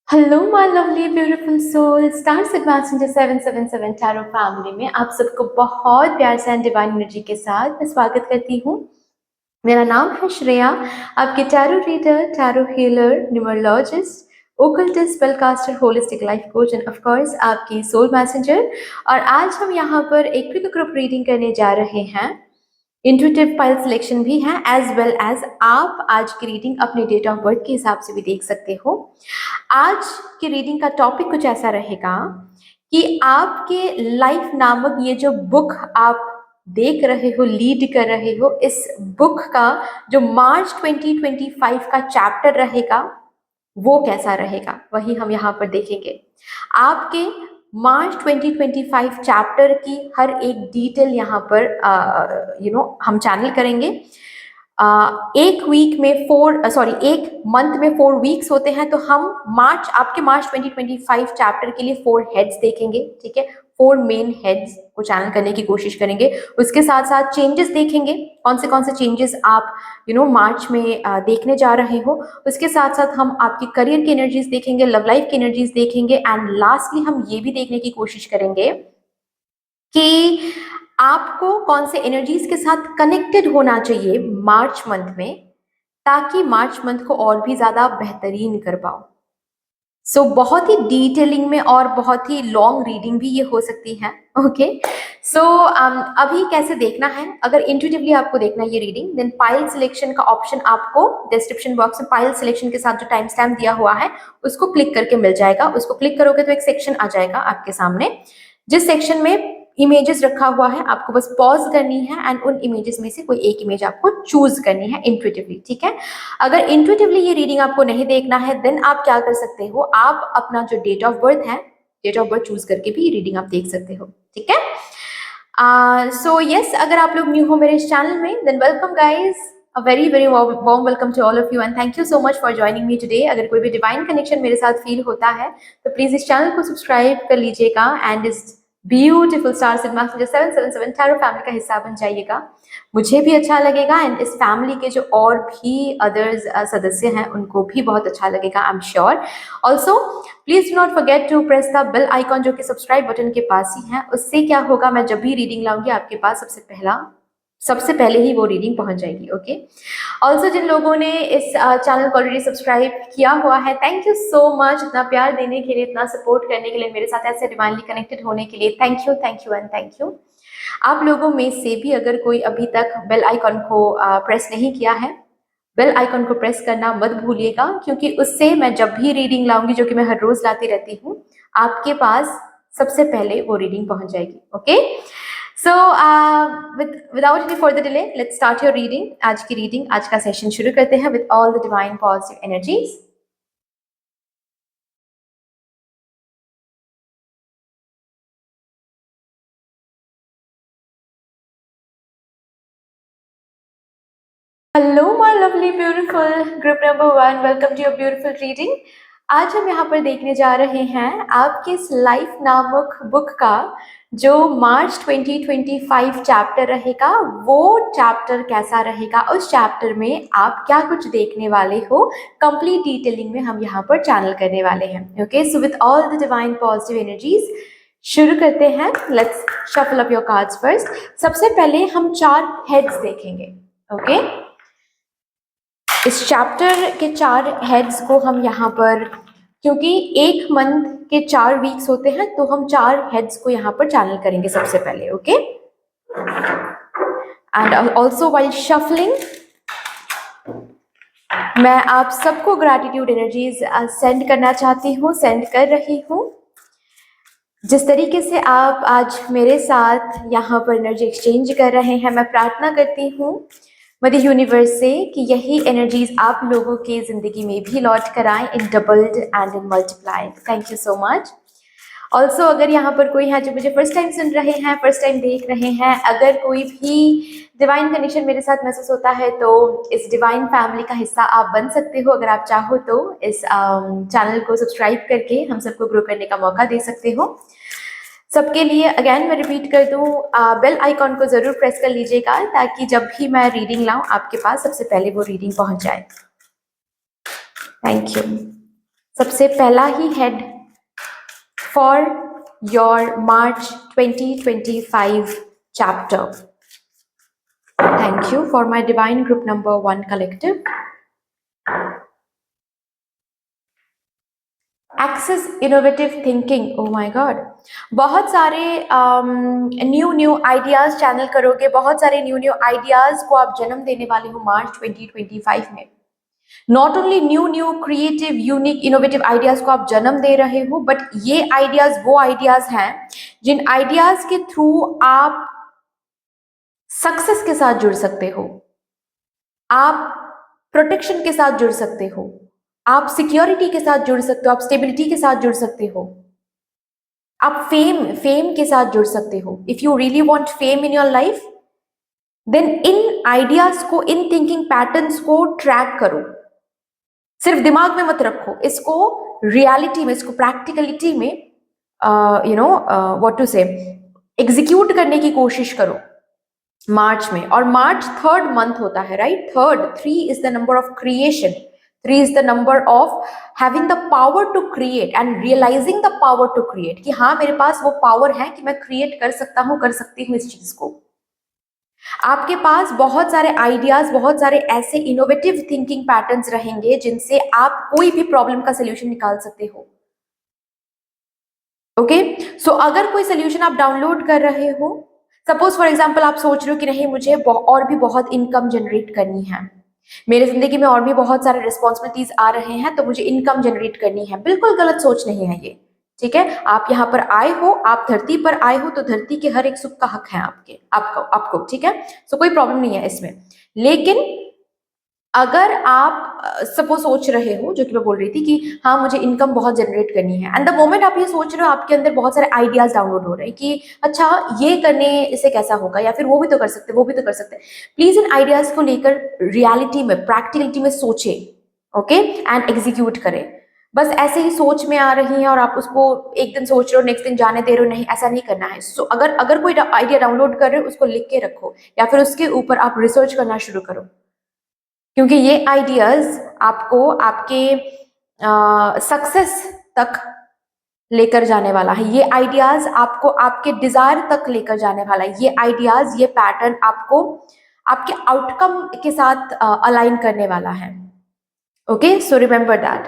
Hello my lovely beautiful soul stars advance 777 tarot family में आप सबको बहुत प्यार से एंड डिवाइन एनर्जी के साथ मैं स्वागत करती हूँ। मेरा नाम है श्रेया, आपके tarot reader, tarot healer, numerologist, occultist, spellcaster, holistic life coach and of course आपकी सोल मैसेंजर। और आज हम यहाँ पर एक क्विक ग्रुप रीडिंग करने जा रहे हैं। इंट्यूटिव फाइल सिलेक्शन भी है एज वेल एज आप आज की रीडिंग अपने डेट ऑफ बर्थ के हिसाब से भी देख सकते हो। आज की रीडिंग का टॉपिक कुछ ऐसा रहेगा कि आपके लाइफ नामक ये जो बुक आप देख रहे हो, लीड कर रहे हो, इस बुक का जो मार्च 2025 का चैप्टर रहेगा वो कैसा रहेगा, वही हम यहाँ पर देखेंगे। आपके मार्च 2025 चैप्टर की हर एक डिटेल यहाँ पर हम चैनल करेंगे। एक वीक में एक मंथ में 4 वीक्स होते हैं, तो हम आपके मार्च 2025 चैप्टर के लिए 4 हेड्स देखेंगे। ठीक है, 4 मेन हेड्स को चैनल करने की कोशिश करेंगे। उसके साथ साथ चेंजेस देखेंगे, कौन से चेंजेस आप मार्च में देखने जा रहे हो। उसके साथ साथ हम आपकी करियर की एनर्जीज देखेंगे, लव लाइफ की एनर्जीज देखेंगे, एंड लास्टली हम ये भी देखने की कोशिश करेंगे कि आपको कौन से एनर्जीज के साथ कनेक्टेड होना चाहिए मार्च मंथ में, ताकि मार्च मंथ को और भी ज्यादा बेहतरीन कर पाओ। बहुत ही डिटेलिंग में और बहुत ही लॉन्ग रीडिंग भी ये हो सकती है। ओके, अभी कैसे देखना है, अगर इंट्यूटिवली आपको देखना है ये रीडिंग, देन पाइल सिलेक्शन का ऑप्शन आपको डिस्क्रिप्शन बॉक्स में पाइल सिलेक्शन के साथ जो टाइम स्टैम्प दिया हुआ है उसको क्लिक करके मिल जाएगा। उसको क्लिक करोगे तो एक सेक्शन आ जाएगा आपके सामने, जिस सेक्शन में इमेजेस रखा हुआ है। आपको बस पॉज करनी है एंड उन इमेजेस में से कोई एक इमेज आपको चूज करनी है इंट्यूटिवली। ठीक है, अगर इंट्यूटिवली ये रीडिंग आपको नहीं देखना है, देन आप क्या कर सकते हो, आप अपना जो डेट ऑफ बर्थ है, डेट ऑफ बर्थ चूज करके भी ये रीडिंग आप देख सकते हो। ठीक है, सो यस, अगर आप लोग न्यू हो मेरे इस चैनल में, than welcome guys, a very warm welcome to all of you and thank you so much for joining me today। अगर कोई भी डिवाइन कनेक्शन मेरे साथ फील होता है तो प्लीज इस चैनल को सब्सक्राइब कर लीजिएगा एंड इस beautiful star sigma 777 tarot family का हिस्सा बन जाइएगा। मुझे भी अच्छा लगेगा एंड इस फैमिली के जो और भी अदर्स सदस्य हैं उनको भी बहुत अच्छा लगेगा, I am sure. Also please do not forget to press the bell icon जो कि सब्सक्राइब बटन के पास ही है। उससे क्या होगा, मैं जब भी रीडिंग लाऊंगी आपके पास सबसे पहले ही वो रीडिंग पहुंच जाएगी। ओके, ऑल्सो जिन लोगों ने इस चैनल को ऑलरेडी सब्सक्राइब किया हुआ है, थैंक यू सो मच इतना प्यार देने के लिए, इतना सपोर्ट करने के लिए, मेरे साथ ऐसे डिवाइनली कनेक्टेड होने के लिए। Thank you and thank you. आप लोगों में से भी अगर कोई अभी तक बेल आइकॉन को प्रेस नहीं किया है, बेल आइकॉन को प्रेस करना मत भूलिएगा, क्योंकि उससे मैं जब भी रीडिंग लाऊंगी, जो कि मैं हर रोज लाती रहती हूँ, आपके पास सबसे पहले वो रीडिंग पहुंच जाएगी। Okay, so without any further delay, let's start your reading। आज की रीडिंग, आज का सेशन शुरू करते हैं with all the divine positive energies। Hello my lovely beautiful group number 1, welcome to your beautiful reading. आज हम यहाँ पर देखने जा रहे हैं आपके इस लाइफ नामक बुक का जो मार्च 2025 चैप्टर रहेगा, वो चैप्टर कैसा रहेगा, उस चैप्टर में आप क्या कुछ देखने वाले हो, कंप्लीट डिटेलिंग में हम यहाँ पर चैनल करने वाले हैं। Okay, so with all the divine positive energies शुरू करते हैं। Let's shuffle up your cards first. सबसे पहले हम 4 हेड्स देखेंगे। ओके, इस चैप्टर के 4 हेड्स को हम यहाँ पर, क्योंकि एक मंथ के 4 वीक्स होते हैं, तो हम 4 हेड्स को यहाँ पर चैनल करेंगे सबसे पहले। Okay, and also while shuffling मैं आप सबको ग्रैटिट्यूड एनर्जीज सेंड करना चाहती हूँ, सेंड कर रही हूँ। जिस तरीके से आप आज मेरे साथ यहाँ पर एनर्जी एक्सचेंज कर रहे हैं, मैं प्रार्थना करती हूँ मदर यूनिवर्स से कि यही एनर्जीज आप लोगों के जिंदगी में भी लौट कर आए in doubled and in multiplied. Thank you so much. Also अगर यहाँ पर कोई है जो मुझे फर्स्ट टाइम सुन रहे हैं, फर्स्ट टाइम देख रहे हैं, अगर कोई भी डिवाइन कनेक्शन मेरे साथ महसूस होता है तो इस डिवाइन फैमिली का हिस्सा आप बन सकते हो। अगर आप चाहो तो इस चैनल को सब्सक्राइब करके हम सबको ग्रो करने का मौका दे सकते हो। सबके लिए अगेन मैं रिपीट कर दूं, बेल आइकॉन को जरूर प्रेस कर लीजिएगा, ताकि जब भी मैं रीडिंग लाऊं आपके पास सबसे पहले वो रीडिंग पहुंच जाए। Thank you. सबसे पहला ही head for your March 2025 chapter. Thank you for my divine group number 1 collective. Access innovative thinking. Oh my God. बहुत सारे न्यू आइडियाज चैनल करोगे, बहुत सारे न्यू आइडियाज को आप जन्म देने वाले हो मार्च 2025 में. Not only new creative unique innovative ideas को आप जन्म दे रहे हो, बट ये आइडियाज वो आइडियाज हैं जिन आइडियाज के थ्रू आप सक्सेस के साथ जुड़ सकते हो, आप प्रोटेक्शन के साथ जुड़ सकते हो, आप सिक्योरिटी के साथ जुड़ सकते हो, आप स्टेबिलिटी के साथ जुड़ सकते हो, आप फेम के साथ जुड़ सकते हो. If you really want fame in your life, then इन आइडियाज को, इन थिंकिंग पैटर्न्स को ट्रैक करो. सिर्फ दिमाग में मत रखो, इसको रियलिटी में, इसको प्रैक्टिकलिटी में व्हाट टू से एग्जीक्यूट करने की कोशिश करो मार्च में. और मार्च 3rd मंथ होता है, right? 3 is the number of creation. 3 is the number of having the power to create and realizing the power to create. कि हाँ, मेरे पास वो पावर है कि मैं क्रिएट कर सकता हूँ, कर सकती हूँ इस चीज को. आपके पास बहुत सारे आइडियाज, बहुत सारे ऐसे इनोवेटिव थिंकिंग पैटर्न्स रहेंगे जिनसे आप कोई भी प्रॉब्लम का सोल्यूशन निकाल सकते हो. ओके, सो अगर कोई सोल्यूशन आप डाउनलोड कर रहे हो, सपोज फॉर एग्जाम्पल आप सोच रहे हो कि नहीं, मुझे और भी बहुत इनकम जनरेट करनी है, मेरे जिंदगी में और भी बहुत सारे रिस्पॉन्सिबिलिटीज आ रहे हैं, तो मुझे इनकम जनरेट करनी है. बिल्कुल गलत सोच नहीं है ये, ठीक है? आप यहाँ पर आए हो, आप धरती पर आए हो, तो धरती के हर एक सुख का हक है आपको, ठीक है? सो कोई प्रॉब्लम नहीं है इसमें. लेकिन अगर आप सपोज सोच रहे हो, जो कि मैं बोल रही थी कि हाँ, मुझे इनकम बहुत जनरेट करनी है, एंड द मोमेंट आप ये सोच रहे हो, आपके अंदर बहुत सारे आइडियाज डाउनलोड हो रहे हैं कि अच्छा, ये करने से कैसा होगा, या फिर वो भी तो कर सकते, वो भी तो कर सकते. प्लीज इन आइडियाज को लेकर रियलिटी में, प्रैक्टिकलिटी में सोचे, ओके, एंड एग्जीक्यूट करें. बस ऐसे ही सोच में आ रही है और आप उसको एक दिन सोच रहे हो, नेक्स्ट दिन जाने दे रहे हो, नहीं, ऐसा नहीं करना है. सो अगर कोई आइडिया डाउनलोड कर रहे हो, उसको लिख के रखो, या फिर उसके ऊपर आप रिसर्च करना शुरू करो, क्योंकि ये आइडियाज आपको आपके सक्सेस तक लेकर जाने वाला है. ये आइडियाज आपको आपके डिजायर तक लेकर जाने वाला है. ये आइडियाज, ये पैटर्न आपको आपके आउटकम के साथ अलाइन करने वाला है. Okay, so remember that.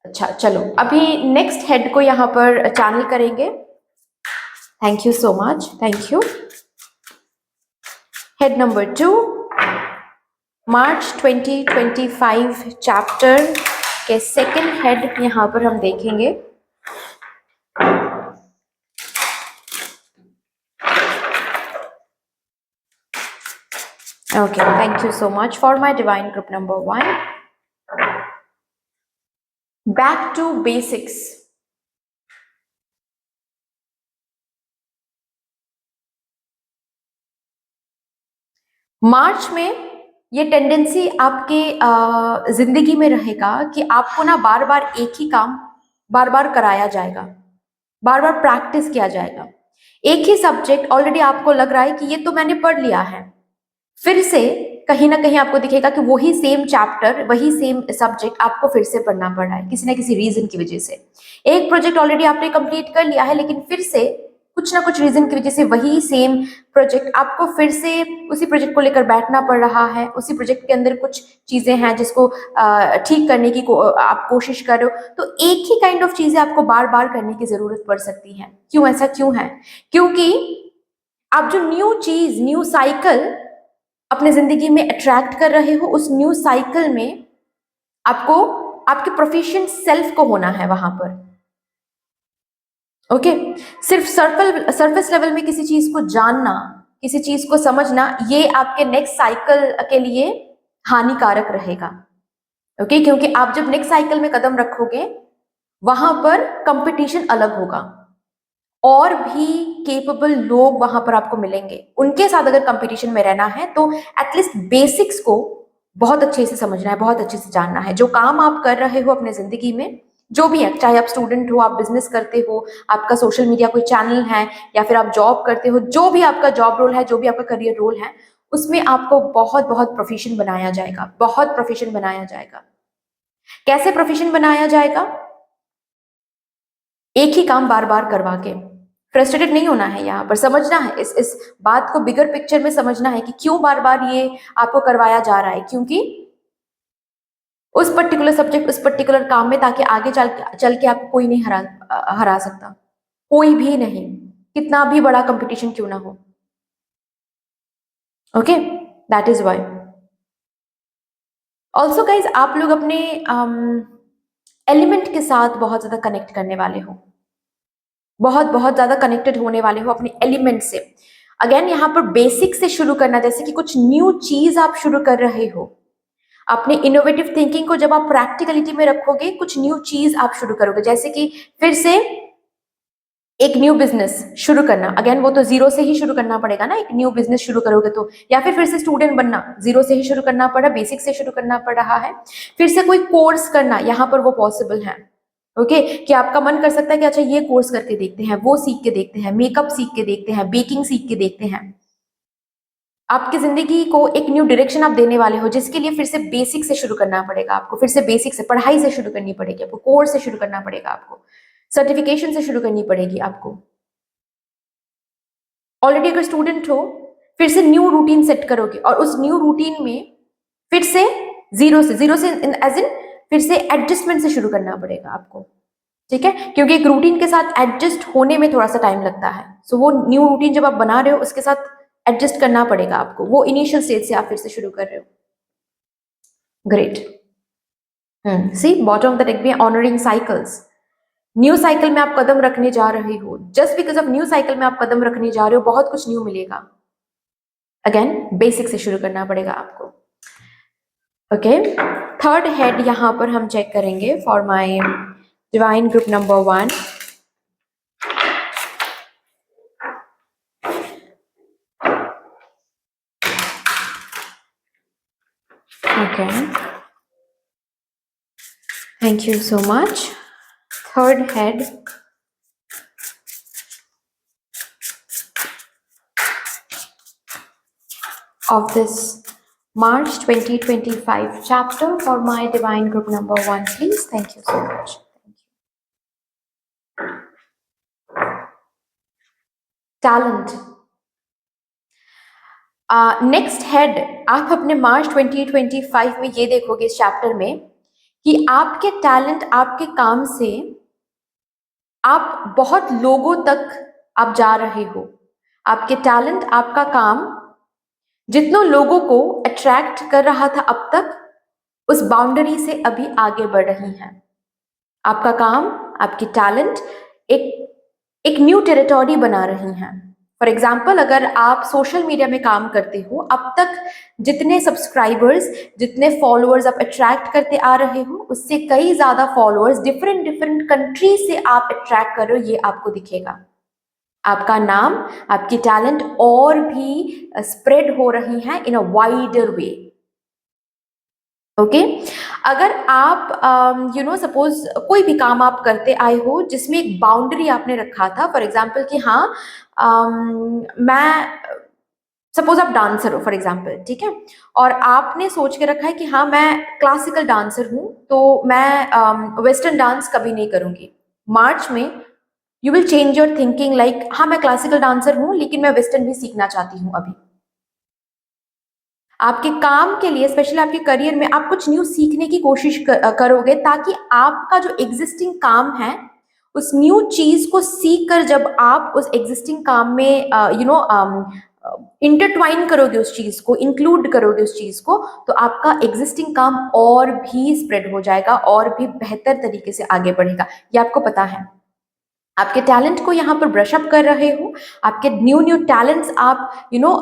अच्छा, चलो अभी नेक्स्ट हेड को यहाँ पर चैनल करेंगे. Thank you so much, thank you. Head number 2, March 2025 chapter के सेकेंड हेड यहाँ पर हम देखेंगे. Okay, thank you so much for my divine group number 1. Back to basics. March में ये टेंडेंसी आपके जिंदगी में रहेगा कि आपको ना बार बार एक ही काम बार बार कराया जाएगा, बार बार प्रैक्टिस किया जाएगा. एक ही सब्जेक्ट ऑलरेडी आपको लग रहा है कि ये तो मैंने पढ़ लिया है, फिर से कहीं ना कहीं आपको दिखेगा कि वही सेम चैप्टर, वही सेम सब्जेक्ट आपको फिर से पढ़ना पड़ रहा है किसी ना किसी रीजन की वजह से. एक प्रोजेक्ट ऑलरेडी आपने कंप्लीट कर लिया है, लेकिन फिर से कुछ ना कुछ रीजन की वजह से वही सेम प्रोजेक्ट आपको फिर से उसी प्रोजेक्ट को लेकर बैठना पड़ रहा है. उसी प्रोजेक्ट के अंदर कुछ चीजें हैं जिसको ठीक करने की आप कोशिश कर रहे हो. तो एक ही काइंड ऑफ चीजें आपको बार बार करने की जरूरत पड़ सकती है. क्यों, ऐसा क्यों है? क्योंकि आप जो न्यू चीज, न्यू साइकिल अपने जिंदगी में अट्रैक्ट कर रहे हो, उस न्यू साइकिल में आपको आपके प्रोफेशनल सेल्फ को होना है वहां पर. ओके, सिर्फ सरफेस लेवल में किसी चीज को जानना, किसी चीज को समझना, ये आपके नेक्स्ट साइकिल के लिए हानिकारक रहेगा. ओके, क्योंकि आप जब नेक्स्ट साइकिल में कदम रखोगे, वहां पर कंपटीशन अलग होगा, और भी केपेबल लोग वहां पर आपको मिलेंगे. उनके साथ अगर कंपटीशन में रहना है तो एटलीस्ट बेसिक्स को बहुत अच्छे से समझना है, बहुत अच्छे से जानना है. जो काम आप कर रहे हो अपने जिंदगी में, जो भी है, चाहे आप स्टूडेंट हो, आप बिजनेस करते हो, आपका सोशल मीडिया कोई चैनल है, या फिर आप जॉब करते हो, जो भी आपका जॉब रोल है, जो भी आपका करियर रोल है, उसमें आपको बहुत बहुत प्रोफेशन बनाया जाएगा, बहुत प्रोफेशन बनाया जाएगा. कैसे प्रोफेशन बनाया जाएगा? एक ही काम बार बार करवा के। फ्रस्ट्रेटेड नहीं होना है, यहाँ पर समझना है, इस बात को बिगर पिक्चर में समझना है कि क्यों बार बार ये आपको करवाया जा रहा है, क्योंकि उस पर्टिकुलर सब्जेक्ट, उस पर्टिकुलर काम में, ताकि आगे चल के आपको कोई नहीं हरा सकता, कोई भी नहीं, कितना भी बड़ा कंपटीशन क्यों ना हो। Okay, that is why. Also guys, आप लोग अपने एलिमेंट के साथ बहुत ज्यादा कनेक्ट करने वाले हो, बहुत बहुत ज्यादा कनेक्टेड होने वाले हो अपने एलिमेंट से। अगेन यहाँ पर बेसिक से शुरू करना, जैसे कि कुछ न्यू चीज आप शुरू कर रहे हो, अपने इनोवेटिव थिंकिंग को जब आप प्रैक्टिकलिटी में रखोगे, कुछ न्यू चीज आप शुरू करोगे, जैसे कि फिर से एक न्यू बिजनेस शुरू करना। अगेन वो तो जीरो से ही शुरू करना पड़ेगा ना, एक न्यू बिजनेस शुरू करोगे तो, या फिर से स्टूडेंट बनना, जीरो से ही शुरू करना पड़ा, बेसिक से शुरू करना पड़ रहा है। फिर से कोई कोर्स करना, यहाँ पर वो पॉसिबल है। ओके, कि आपका मन कर सकता है कि अच्छा ये कोर्स करके देखते हैं, वो सीख के देखते हैं, मेकअप सीख के देखते हैं, बेकिंग सीख के देखते हैं। आपकी जिंदगी को एक न्यू डायरेक्शन आप देने वाले हो, जिसके लिए फिर से बेसिक से शुरू करना पड़ेगा आपको, फिर से बेसिक से पढ़ाई से शुरू करनी पड़ेगी आपको, कोर्स से शुरू करना पड़ेगा आपको, सर्टिफिकेशन से शुरू करनी पड़ेगी आपको। ऑलरेडी अगर स्टूडेंट हो, फिर से न्यू रूटीन सेट करोगे, और उस न्यू रूटीन में फिर से जीरो से एज इन फिर से एडजस्टमेंट से शुरू करना पड़ेगा आपको, ठीक है, क्योंकि एक रूटीन के साथ एडजस्ट होने में थोड़ा सा टाइम लगता है। सो वो न्यू रूटीन जब आप बना रहे हो, उसके साथ एडजस्ट करना पड़ेगा आपको, वो इनिशियल स्टेज से आप फिर से शुरू कर रहे हो। Great. See bottom of the deck भी ऑनरिंग साइकिल्स, न्यू साइकिल में आप कदम रखने जा रहे हो, just because of new cycle में आप कदम रखने जा रहे हो, बहुत कुछ न्यू मिलेगा। अगेन बेसिक से शुरू करना पड़ेगा आपको। ओके, थर्ड हेड यहां पर हम चेक करेंगे for my divine group number 1। Okay, thank you so much. Third head, of this March 2025 chapter for my divine group number 1, please. Thank you so much. Thank you. Talent. Next head, आप अपने मार्च 2025 में ये देखोगे इस chapter में कि आपके talent, आपके काम से आप बहुत लोगों तक आप जा रहे हो। आपके टैलेंट, आपका काम जितनों लोगों को अट्रैक्ट कर रहा था अब तक, उस बाउंड्री से अभी आगे बढ़ रही है। आपका काम, आपकी टैलेंट एक न्यू टेरिटोरी बना रही हैं। फॉर एग्जाम्पल, अगर आप सोशल मीडिया में काम करते हो, अब तक जितने सब्सक्राइबर्स, जितने फॉलोअर्स आप अट्रैक्ट करते आ रहे हो, उससे कई ज्यादा फॉलोअर्स डिफरेंट कंट्री से आप अट्रैक्ट कर रहे हो, ये आपको दिखेगा। आपका नाम, आपकी टैलेंट और भी स्प्रेड हो रही है इन अ वाइडर वे। ओके, अगर आप सपोज कोई भी काम आप करते आए हो जिसमें एक बाउंड्री आपने रखा था, फॉर एग्जाम्पल कि हाँ, मैं सपोज आप डांसर हो फॉर एग्जाम्पल, ठीक है, और आपने सोच के रखा है कि हाँ मैं क्लासिकल डांसर हूँ, तो मैं वेस्टर्न डांस कभी नहीं करूंगी। मार्च में you will change your thinking, like हाँ मैं क्लासिकल डांसर हूँ लेकिन मैं वेस्टर्न भी सीखना चाहती हूँ अभी। आपके काम के लिए, स्पेशली आपके करियर में, आप कुछ न्यू सीखने की कोशिश करोगे, ताकि आपका जो एग्जिस्टिंग काम है, उस न्यू चीज को सीख कर जब आप उस एग्जिस्टिंग काम में इंटरट्वाइन करोगे, उस चीज को इंक्लूड करोगे उस चीज को, तो आपका एग्जिस्टिंग काम और भी स्प्रेड हो जाएगा, और भी बेहतर तरीके से आगे बढ़ेगा। ये आपको पता है। आपके टैलेंट को यहाँ पर ब्रश अप कर रहे हो, आपके न्यू टैलेंट्स आप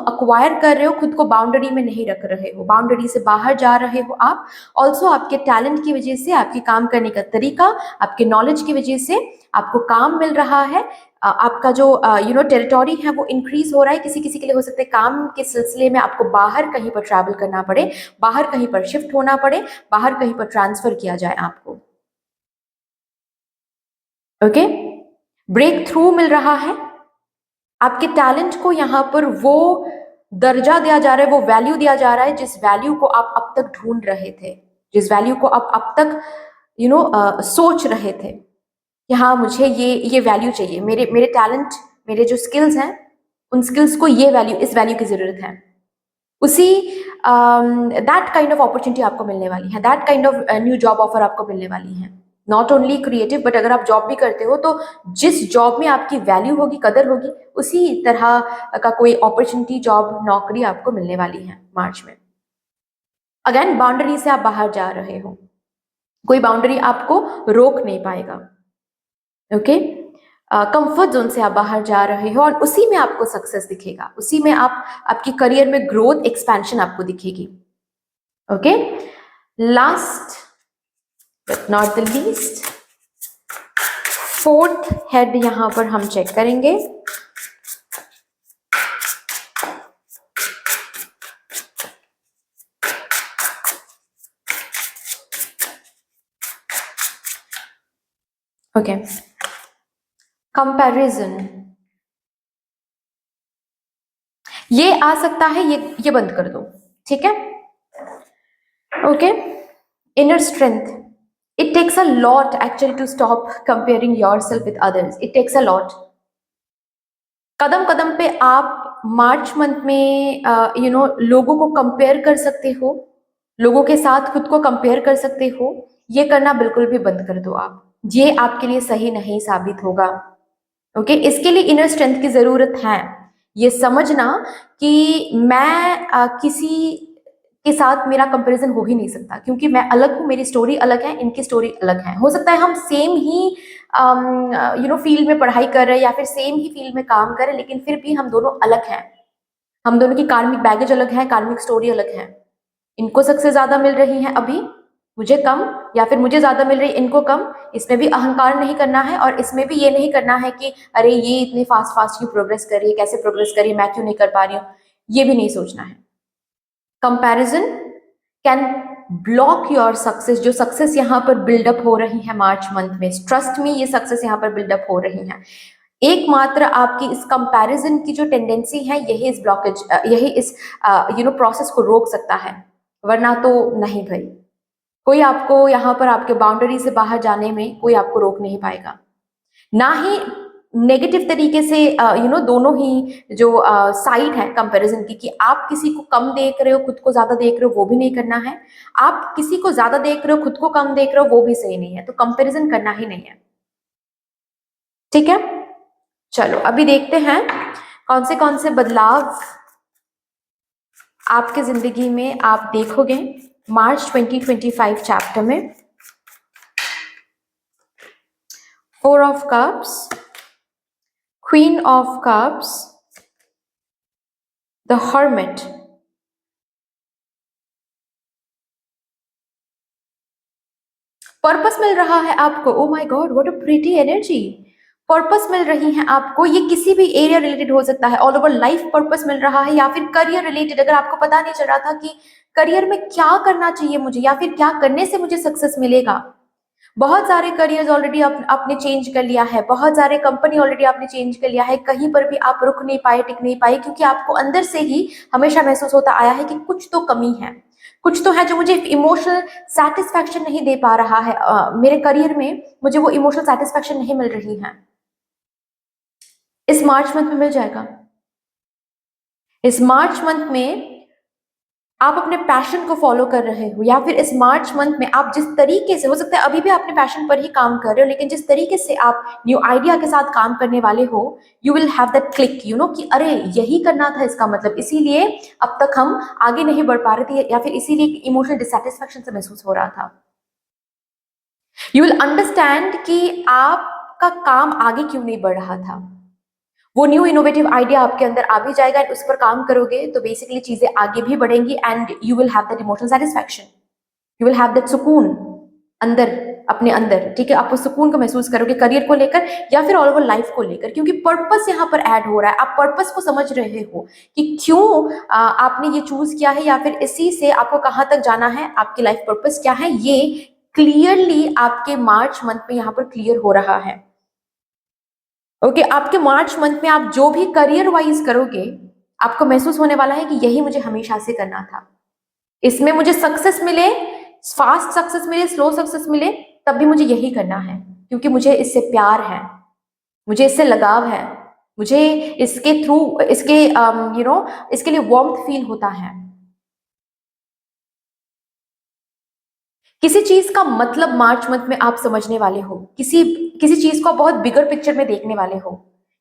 अक्वायर कर रहे हो, खुद को बाउंड्री में नहीं रख रहे हो, बाउंड्री से बाहर जा रहे हो आप। ऑल्सो आपके टैलेंट की वजह से, आपके काम करने का तरीका, आपके नॉलेज की वजह से आपको काम मिल रहा है। आपका जो टेरिटोरी है वो इंक्रीज हो रहा है। किसी किसी के लिए हो सकता है काम के सिलसिले में आपको बाहर कहीं पर ट्रैवल करना पड़े, बाहर कहीं पर शिफ्ट होना पड़े, बाहर कहीं पर ट्रांसफर किया जाए आपको। ओके, ब्रेक थ्रू मिल रहा है। आपके टैलेंट को यहाँ पर वो दर्जा दिया जा रहा है, वो वैल्यू दिया जा रहा है जिस वैल्यू को आप अब तक ढूंढ रहे थे, जिस वैल्यू को आप अब तक सोच रहे थे। कि हाँ मुझे ये वैल्यू चाहिए, मेरे मेरे टैलेंट, मेरे जो स्किल्स हैं उन स्किल्स को ये वैल्यू, इस वैल्यू की ज़रूरत है, उसी दैट काइंड ऑफ अपॉर्चुनिटी आपको मिलने वाली है, that kind of new job offer आपको मिलने वाली है। नॉट ओनली क्रिएटिव, बट अगर आप जॉब भी करते हो तो जिस जॉब में आपकी वैल्यू होगी, कदर होगी, उसी तरह का कोई अपॉर्चुनिटी, जॉब, नौकरी आपको मिलने वाली है मार्च में। अगेन बाउंड्री से आप बाहर जा रहे हो, कोई बाउंड्री आपको रोक नहीं पाएगा। ओके, कंफर्ट जोन से आप बाहर जा रहे हो और उसी में आपको सक्सेस दिखेगा, उसी में आपकी करियर में ग्रोथ, एक्सपेंशन आपको दिखेगी। Okay, last but not the least, fourth head यहां पर हम चेक करेंगे। ओके, कंपैरिजन, ये आ सकता है, ये बंद कर दो, ठीक है। Okay, inner strength, it takes a lot actually to stop comparing yourself with others, it takes a lot। कदम कदम पे आप मार्च मंथ में लोगों को कंपेयर कर सकते हो, लोगों के साथ खुद को कंपेयर कर सकते हो, ये करना बिल्कुल भी बंद कर दो आप, ये आपके लिए सही नहीं साबित होगा। ओके, इसके लिए इनर स्ट्रेंथ की जरूरत है, ये समझना कि मैं किसी के साथ मेरा कंपैरिजन हो ही नहीं सकता, क्योंकि मैं अलग हूँ, मेरी स्टोरी अलग है, इनकी स्टोरी अलग है। हो सकता है हम सेम ही फील्ड में पढ़ाई कर रहे हैं या फिर सेम ही फील्ड में काम कर रहे हैं, लेकिन फिर भी हम दोनों अलग हैं, हम दोनों की कार्मिक बैगेज अलग है, कार्मिक स्टोरी अलग है। इनको सक्सेस ज्यादा मिल रही है अभी, मुझे कम, या फिर मुझे ज्यादा मिल रही इनको कम। इसमें भी अहंकार नहीं करना है और इसमें भी ये नहीं करना है कि अरे ये इतने फास्ट फास्ट क्यों प्रोग्रेस कर रही है, कैसे प्रोग्रेस कर रही है, मैं क्यों नहीं कर पा रही हूँ, ये भी नहीं सोचना है। Comparison can block your success, जो सक्सेस यहाँ पर बिल्डअप हो रही है मार्च मंथ में, ट्रस्ट में ये सक्सेस यहाँ पर बिल्डअप हो रही है। एकमात्र आपकी इस कंपैरिजन की जो टेंडेंसी है, यही इस ब्लॉकेज, यही इस प्रोसेस को रोक सकता है, वरना तो नहीं भाई, कोई आपको यहाँ पर आपके बाउंड्री से बाहर जाने में कोई आपको रोक नहीं पाएगा। ना ही नेगेटिव तरीके से दोनों ही जो साइड है कंपैरिजन की, कि आप किसी को कम देख रहे हो, खुद को ज्यादा देख रहे हो, वो भी नहीं करना है। आप किसी को ज्यादा देख रहे हो, खुद को कम देख रहे हो, वो भी सही नहीं है, तो कंपैरिजन करना ही नहीं है, ठीक है। चलो अभी देखते हैं कौन से बदलाव आपके जिंदगी में आप देखोगे मार्च 2025 चैप्टर में। 4 of cups, queen of cups, the hermit, purpose मिल रहा है आपको। Oh my god, what a pretty energy. Purpose मिल रही है आपको, ये किसी भी एरिया रिलेटेड हो सकता है, ऑल ओवर लाइफ पर्पस मिल रहा है, या फिर करियर रिलेटेड, अगर आपको पता नहीं चल रहा था कि करियर में क्या करना चाहिए मुझे, या फिर क्या करने से मुझे सक्सेस मिलेगा। बहुत सारे करियर्स ऑलरेडी आपने चेंज कर लिया है, बहुत सारे कंपनी ऑलरेडी आपने चेंज कर लिया है, कहीं पर भी आप रुक नहीं पाए, टिक नहीं पाए, क्योंकि आपको अंदर से ही हमेशा महसूस होता आया है कि कुछ तो कमी है, कुछ तो है जो मुझे इमोशनल सेटिस्फैक्शन नहीं दे पा रहा है, मेरे करियर में मुझे वो इमोशनल सेटिस्फैक्शन नहीं मिल रही है। इस मार्च मंथ में मिल जाएगा। इस मार्च मंथ में आप अपने पैशन को फॉलो कर रहे हो, या फिर इस मार्च मंथ में आप जिस तरीके से, हो सकता है अभी भी अपने पैशन पर ही काम कर रहे हो, लेकिन जिस तरीके से आप न्यू आइडिया के साथ काम करने वाले हो, you will have that click, कि अरे यही करना था इसका मतलब, इसीलिए अब तक हम आगे नहीं बढ़ पा रहे थे, या फिर इसीलिए इमोशनल डिसैटिस्फैक्शन से महसूस हो रहा था। यू विल अंडरस्टैंड कि आपका काम आगे क्यों नहीं बढ़ रहा था। वो न्यू इनोवेटिव आइडिया आपके अंदर आ भी जाएगा, उस पर काम करोगे तो बेसिकली चीजें आगे भी बढ़ेंगी, and you will have that emotional satisfaction, you will have that सुकून अंदर, अपने अंदर, ठीक है। आप उस सुकून को महसूस करोगे करियर को लेकर या फिर ऑल ओवर लाइफ को लेकर, क्योंकि पर्पस यहाँ पर ऐड हो रहा है। आप पर्पस को समझ रहे हो कि क्यों आपने ये चूज किया है, या फिर इसी से आपको कहाँ तक जाना है, आपकी लाइफ पर्पस क्या है, ये क्लियरली आपके मार्च मंथ में यहाँ पर क्लियर हो रहा है। ओके, आपके मार्च मंथ में आप जो भी करियर वाइज करोगे, आपको महसूस होने वाला है कि यही मुझे हमेशा से करना था, इसमें मुझे सक्सेस मिले, फास्ट सक्सेस मिले, स्लो सक्सेस मिले, तब भी मुझे यही करना है। क्योंकि मुझे इससे प्यार है, मुझे इससे लगाव है, मुझे इसके थ्रू इसके इसके लिए वार्मथ फील होता है। किसी चीज का मतलब मार्च मंथ में आप समझने वाले हो, किसी किसी चीज को बहुत बिगर पिक्चर में देखने वाले हो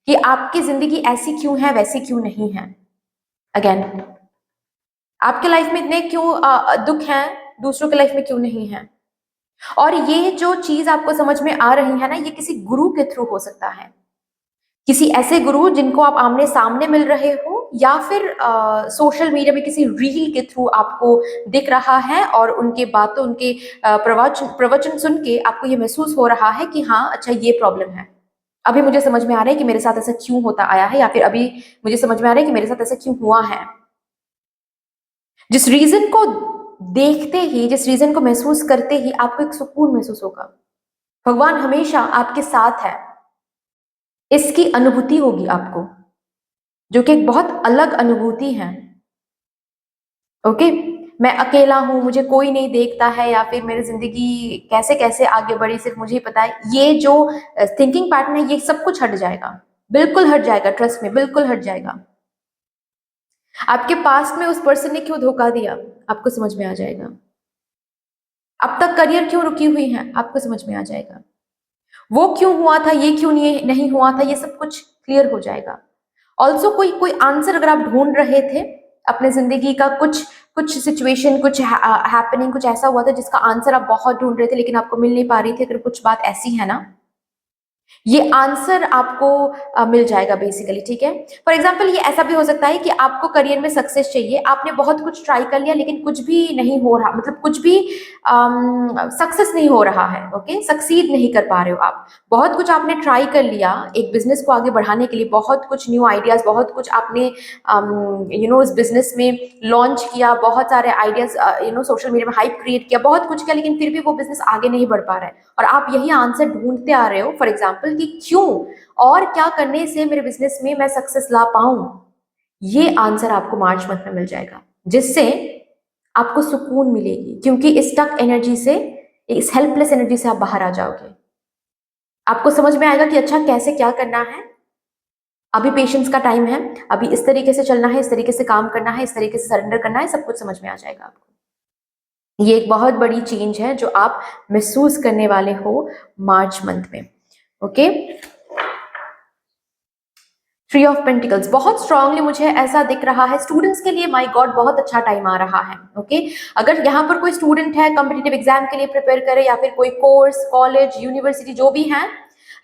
कि आपकी जिंदगी ऐसी क्यों है, वैसी क्यों नहीं है। अगेन, आपके लाइफ में इतने क्यों दुख हैं, दूसरों के लाइफ में क्यों नहीं है। और ये जो चीज आपको समझ में आ रही है ना, ये किसी गुरु के थ्रू हो सकता है, किसी ऐसे गुरु जिनको आप आमने सामने मिल रहे हो, या फिर सोशल मीडिया में किसी रील के थ्रू आपको दिख रहा है और उनके बातों, उनके प्रवचन प्रवचन सुन के आपको ये महसूस हो रहा है कि हाँ अच्छा ये प्रॉब्लम है, अभी मुझे समझ में आ रहा है कि मेरे साथ ऐसा क्यों होता आया है, या फिर अभी मुझे समझ में आ रहा है कि मेरे साथ ऐसा क्यों हुआ है। जिस रीजन को देखते ही, जिस रीजन को महसूस करते ही आपको एक सुकून महसूस होगा, भगवान हमेशा आपके साथ है, इसकी अनुभूति होगी आपको, जो कि एक बहुत अलग अनुभूति है। ओके, मैं अकेला हूं, मुझे कोई नहीं देखता है, या फिर मेरी जिंदगी कैसे कैसे आगे बढ़ी सिर्फ मुझे ही पता है, ये जो थिंकिंग पैटर्न है ये सब कुछ हट जाएगा, बिल्कुल हट जाएगा, ट्रस्ट में बिल्कुल हट जाएगा। आपके पास्ट में उस पर्सन ने क्यों धोखा दिया, आपको समझ में आ जाएगा। अब तक करियर क्यों रुकी हुई है, आपको समझ में आ जाएगा। वो क्यों हुआ था, ये क्यों नहीं हुआ था, ये सब कुछ क्लियर हो जाएगा। ऑल्सो कोई कोई आंसर अगर आप ढूंढ रहे थे अपने जिंदगी का, कुछ कुछ सिचुएशन, कुछ हैपनिंग, कुछ ऐसा हुआ था जिसका आंसर आप बहुत ढूंढ रहे थे लेकिन आपको मिल नहीं पा रही थी, अगर कुछ बात ऐसी है ना, ये आंसर आपको मिल जाएगा बेसिकली। ठीक है, फॉर एग्जाम्पल ये ऐसा भी हो सकता है कि आपको करियर में सक्सेस चाहिए, आपने बहुत कुछ ट्राई कर लिया लेकिन कुछ भी नहीं हो रहा, मतलब कुछ भी सक्सेस नहीं हो रहा है। ओके, सक्सीड नहीं कर पा रहे हो आप, बहुत कुछ आपने ट्राई कर लिया एक बिजनेस को आगे बढ़ाने के लिए, बहुत कुछ न्यू आइडियाज, बहुत कुछ आपने इस बिजनेस में लॉन्च किया, बहुत सारे आइडियाज सोशल मीडिया में हाइप क्रिएट किया, बहुत कुछ किया, लेकिन फिर भी वो बिजनेस आगे नहीं बढ़ पा रहा है, और आप यही आंसर ढूंढते आ रहे हो फॉर एग्जाम्पल कि क्यों और क्या करने से मेरे बिजनेस में मैं सक्सेस ला पाऊं। ये आंसर आपको मार्च मंथ में मिल जाएगा, जिससे आपको सुकून मिलेगी, क्योंकि इस स्टक एनर्जी से, इस हेल्पलेस एनर्जी से आप बाहर आ जाओगे। आपको समझ में आएगा कि अच्छा कैसे क्या करना है, अभी पेशेंस का टाइम है, अभी इस तरीके से चलना है, इस तरीके से काम करना है, इस तरीके से सरेंडर करना है, सब कुछ समझ में आ जाएगा आपको। ये एक बहुत बड़ी चेंज है जो आप महसूस करने वाले हो मार्च मंथ में। ओके, थ्री ऑफ पेंटिकल्स बहुत स्ट्रांगली मुझे ऐसा दिख रहा है स्टूडेंट्स के लिए, माय गॉड बहुत अच्छा टाइम आ रहा है। ओके, अगर यहाँ पर कोई स्टूडेंट है कॉम्पिटिटिव एग्जाम के लिए प्रिपेयर करे, या फिर कोई कोर्स, कॉलेज, यूनिवर्सिटी जो भी है,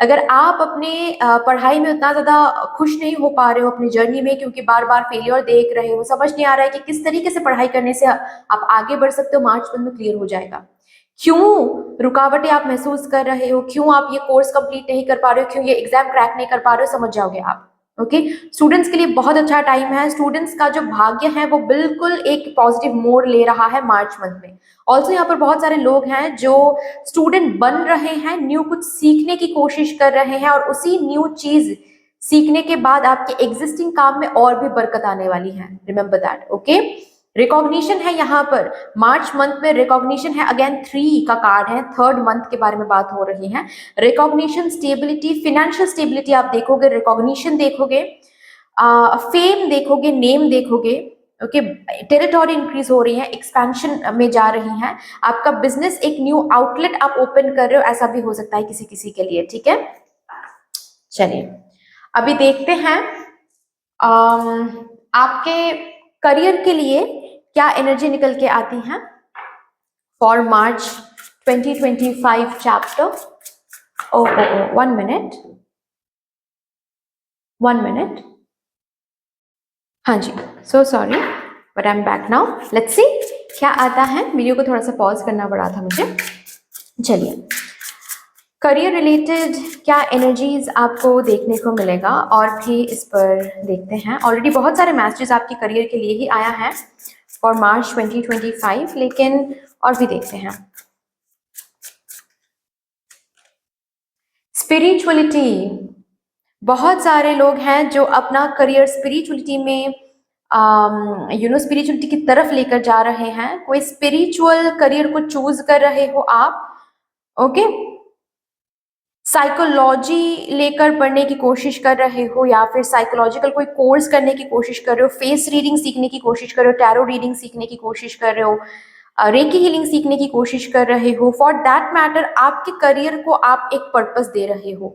अगर आप अपने पढ़ाई में उतना ज्यादा खुश नहीं हो पा रहे हो अपनी जर्नी में, क्योंकि बार बार फेलियर देख रहे हो, समझ नहीं आ रहा है कि किस तरीके से पढ़ाई करने से आप आगे बढ़ सकते हो, मार्च मंथ में क्लियर हो जाएगा। क्यों रुकावटें आप महसूस कर रहे हो, क्यों आप ये कोर्स कंप्लीट नहीं कर पा रहे हो, क्यों ये एग्जाम क्रैक नहीं कर पा रहे हो, समझ जाओगे आप। ओके, स्टूडेंट्स के लिए बहुत अच्छा टाइम है, स्टूडेंट्स का जो भाग्य है वो बिल्कुल एक पॉजिटिव मोड़ ले रहा है मार्च मंथ में। ऑल्सो यहाँ पर बहुत सारे लोग हैं जो स्टूडेंट बन रहे हैं, न्यू कुछ सीखने की कोशिश कर रहे हैं, और उसी न्यू चीज सीखने के बाद आपके एग्जिस्टिंग काम में और भी बरकत आने वाली है, रिमेंबर दैट। ओके, रिकॉग्निशन है यहाँ पर मार्च मंथ में, रिकॉग्निशन है, अगेन 3 का कार्ड है, थर्ड मंथ के बारे में बात हो रही है। रिकॉग्निशन, स्टेबिलिटी, फिनेंशियल स्टेबिलिटी आप देखोगे, रिकॉग्निशन देखोगे, फेम देखोगे, नेम देखोगे। ओके, टेरिटोरी इंक्रीज हो रही है, एक्सपेंशन में जा रही है, आपका बिजनेस एक न्यू आउटलेट आप ओपन कर रहे हो, ऐसा भी हो सकता है किसी किसी के लिए। ठीक है, चलिए अभी देखते हैं आपके करियर के लिए क्या एनर्जी निकल के आती है for March 2025 chapter. Oh 1 minute, 1 minute, हाँ जी, so sorry but I am back now, let's see क्या आता है। वीडियो को थोड़ा सा पॉज करना पड़ा था मुझे। चलिए, करियर रिलेटेड क्या एनर्जीज आपको देखने को मिलेगा, और भी इस पर देखते हैं। ऑलरेडी बहुत सारे मैसेजेस आपके करियर के लिए ही आया है फॉर मार्च 2025, लेकिन और भी देखते हैं। स्पिरिचुअलिटी, बहुत सारे लोग हैं जो अपना करियर स्पिरिचुअलिटी में स्पिरिचुअलिटी की तरफ लेकर जा रहे हैं, कोई स्पिरिचुअल करियर को चूज कर रहे हो आप। ओके, साइकोलॉजी लेकर पढ़ने की कोशिश कर रहे हो या फिर साइकोलॉजिकल कोई कोर्स करने की कोशिश कर रहे हो, फेस रीडिंग सीखने की कोशिश कर रहे हो, टैरो रीडिंग सीखने की कोशिश कर रहे हो, रेकी हीलिंग सीखने की कोशिश कर रहे हो, फॉर दैट मैटर आपके करियर को आप एक पर्पस दे रहे हो।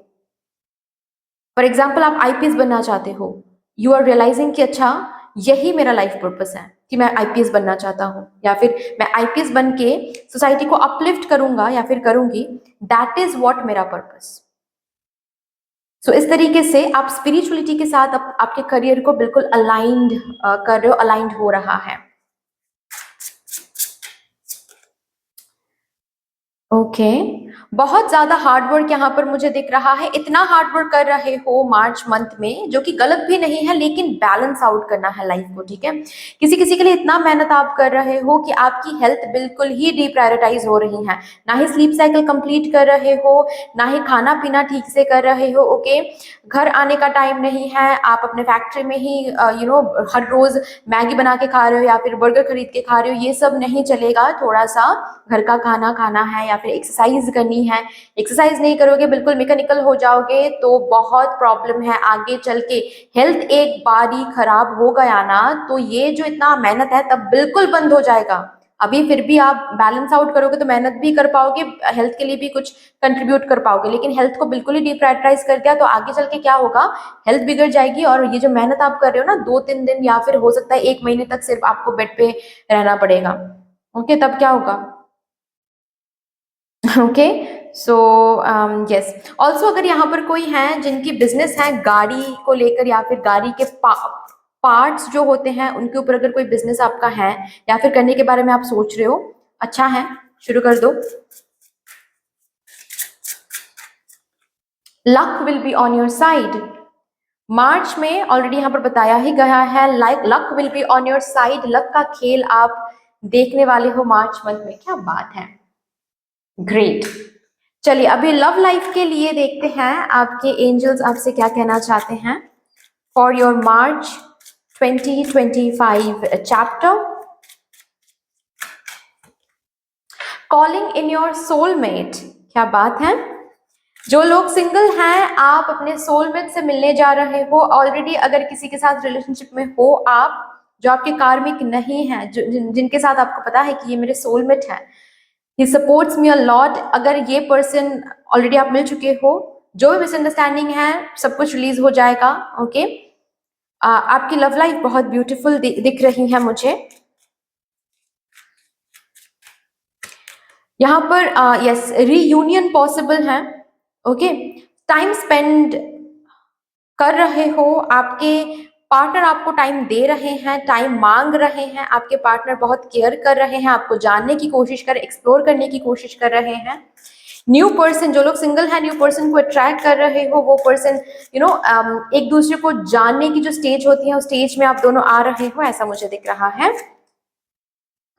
फॉर एग्जाम्पल आप आईपीएस बनना चाहते हो, यू आर रियलाइजिंग कि अच्छा यही मेरा लाइफ पर्पस है कि मैं आईपीएस बनना चाहता हूँ, या फिर मैं आईपीएस बन के सोसाइटी को अपलिफ्ट करूंगा या फिर करूंगी, दैट इज व्हाट मेरा पर्पस। सो इस तरीके से आप स्पिरिचुअलिटी के साथ आपके करियर को बिल्कुल अलाइंड कर रहे हो, अलाइंड हो रहा है। ओके, बहुत ज्यादा हार्डवर्क यहाँ पर मुझे दिख रहा है। इतना हार्डवर्क कर रहे हो मार्च मंथ में, जो कि गलत भी नहीं है, लेकिन बैलेंस आउट करना है लाइफ को, ठीक है। किसी किसी के लिए इतना मेहनत आप कर रहे हो कि आपकी हेल्थ बिल्कुल ही डिप्रायोरिटाइज हो रही है, ना ही स्लीप साइकिल कंप्लीट कर रहे हो, ना ही खाना पीना ठीक से कर रहे हो। ओके, घर आने का टाइम नहीं है, आप अपने फैक्ट्री में ही हर रोज मैगी बना के खा रहे हो या फिर बर्गर खरीद के खा रहे हो, ये सब नहीं चलेगा। थोड़ा सा घर का खाना खाना है या फिर एक्सरसाइज करनी है। एक्सरसाइज नहीं करोगे, बिल्कुल मैकेनिकल हो जाओगे तो बहुत प्रॉब्लम है आगे चल के। हेल्थ एक बार ही खराब हो गया ना, तो ये जो इतना मेहनत है तब बिल्कुल बंद हो जाएगा। अभी फिर भी आप बैलेंस आउट करोगे तो मेहनत भी कर पाओगे, हेल्थ के लिए भी कुछ कंट्रीब्यूट कर पाओगे, लेकिन हेल्थ को बिल्कुल ही डिप्रायोरिटाइज कर दिया तो आगे चल के क्या होगा, हेल्थ बिगड़ जाएगी। और ये जो मेहनत आप कर रहे हो ना, 2-3 दिन या फिर हो सकता है 1 महीने तक सिर्फ आपको बेड पे रहना पड़ेगा। ओके, तब क्या होगा। ओके, सो यस, ऑल्सो अगर यहाँ पर कोई है जिनकी बिजनेस है गाड़ी को लेकर या फिर गाड़ी के पार्ट्स जो होते हैं उनके ऊपर, अगर कोई बिजनेस आपका है या फिर करने के बारे में आप सोच रहे हो, अच्छा है, शुरू कर दो। Luck will be on your side. March में ऑलरेडी यहाँ पर बताया ही गया है, like luck will be on your side. Luck का खेल आप देखने वाले हो मार्च मंथ में, क्या बात है, ग्रेट। चलिए अभी लव लाइफ के लिए देखते हैं आपके एंजल्स आपसे क्या कहना चाहते हैं for your March 2025 chapter. Calling in your soulmate, क्या बात है। जो लोग सिंगल हैं, आप अपने सोलमेट से मिलने जा रहे हो। ऑलरेडी अगर किसी के साथ रिलेशनशिप में हो आप, जो आपके कार्मिक नहीं है, जिनके साथ आपको पता है कि ये मेरे सोलमेट है, he supports me a lot, अगर ये पर्सन ऑलरेडी आप मिल चुके हो, जो भी मिसअंडरस्टैंडिंग है सब कुछ रिलीज हो जाएगा। ओके, आपकी लव लाइफ बहुत ब्यूटीफुल दिख रही है मुझे यहाँ पर। यस, रीयूनियन पॉसिबल है। ओके, टाइम स्पेंड कर रहे हो, आपके पार्टनर आपको टाइम दे रहे हैं, टाइम मांग रहे हैं, आपके पार्टनर बहुत केयर कर रहे हैं, आपको जानने की कोशिश कर, एक्सप्लोर करने की कोशिश कर रहे हैं। न्यू पर्सन, जो लोग सिंगल है, न्यू पर्सन को अट्रैक्ट कर रहे हो, वो पर्सन एक दूसरे को जानने की जो स्टेज होती है उस स्टेज में आप दोनों आ रहे हो, ऐसा मुझे दिख रहा है।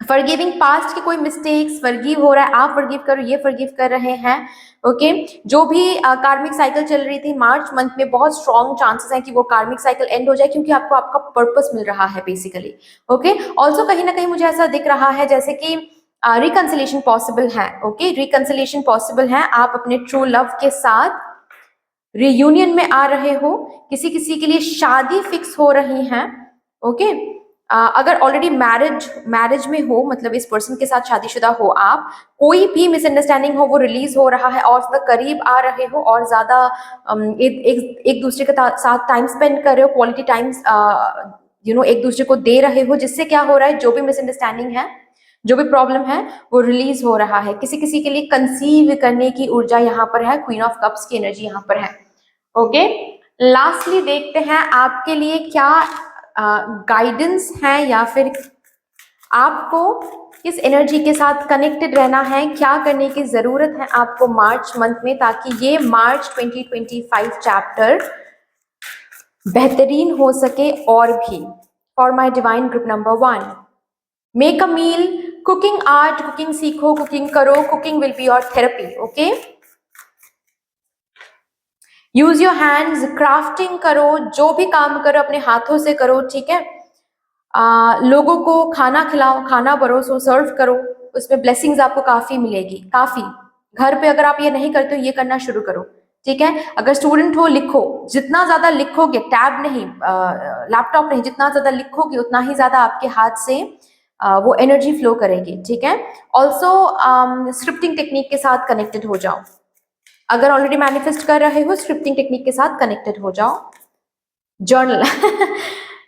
फॉरगिविंग पास्ट के कोई मिस्टेक्स, फॉरगिव हो रहा है, आप फॉरगिव करो, ये फॉरगिव कर रहे हैं। ओके, जो भी कार्मिक साइकिल चल रही थी मार्च मंथ में, बहुत स्ट्रॉन्ग चांसेस हैं कि वो कार्मिक साइकिल एंड हो जाए, क्योंकि आपको आपका पर्पस मिल रहा है बेसिकली। ओके, ऑल्सो कहीं ना कहीं मुझे ऐसा दिख रहा है जैसे कि रिकंसिलेशन पॉसिबल है। ओके, रिकंसिलेशन पॉसिबल है, आप अपने ट्रू लव के साथ रियूनियन में आ रहे हो, किसी किसी के लिए शादी फिक्स हो रही है। ओके, अगर ऑलरेडी मैरिज में हो, मतलब इस पर्सन के साथ शादीशुदा हो आप, कोई भी मिसअंडरस्टैंडिंग हो वो रिलीज हो रहा है और ज्यादा करीब आ रहे हो और ज्यादा एक दूसरे के साथ टाइम स्पेंड कर रहे हो, क्वालिटी टाइम एक दूसरे को दे रहे हो, जिससे क्या हो रहा है, जो भी मिसअंडरस्टैंडिंग है, जो भी प्रॉब्लम है, वो रिलीज हो रहा है। किसी किसी के लिए कंसीव करने की ऊर्जा यहाँ पर है, क्वीन ऑफ कप्स की एनर्जी यहाँ पर है। ओके, लास्टली देखते हैं आपके लिए क्या गाइडेंस है या फिर आपको किस एनर्जी के साथ कनेक्टेड रहना है, क्या करने की जरूरत है आपको मार्च मंथ में, ताकि ये मार्च 2025 चैप्टर बेहतरीन हो सके। और भी for my divine group number 1, make a meal, cooking art, cooking सीखो, कुकिंग करो, cooking will be your therapy. Okay, use your hands, crafting करो, जो भी काम करो अपने हाथों से करो, ठीक है। लोगों को खाना खिलाओ, खाना परोसो, सर्व करो, उसमें ब्लेसिंग्स आपको काफी मिलेगी, काफी। घर पे अगर आप ये नहीं करते हो, ये करना शुरू करो, ठीक है। अगर स्टूडेंट हो, लिखो, जितना ज्यादा लिखोगे, टैब नहीं, लैपटॉप नहीं, जितना ज्यादा लिखोगे उतना ही ज्यादा आपके हाथ से वो एनर्जी फ्लो करेगी, ठीक है। ऑल्सो स्क्रिप्टिंग टेक्निक के साथ कनेक्टेड हो जाओ। अगर ऑलरेडी मैनिफेस्ट कर रहे हो, स्क्रिप्टिंग टेक्निक के साथ कनेक्टेड हो जाओ। जर्नल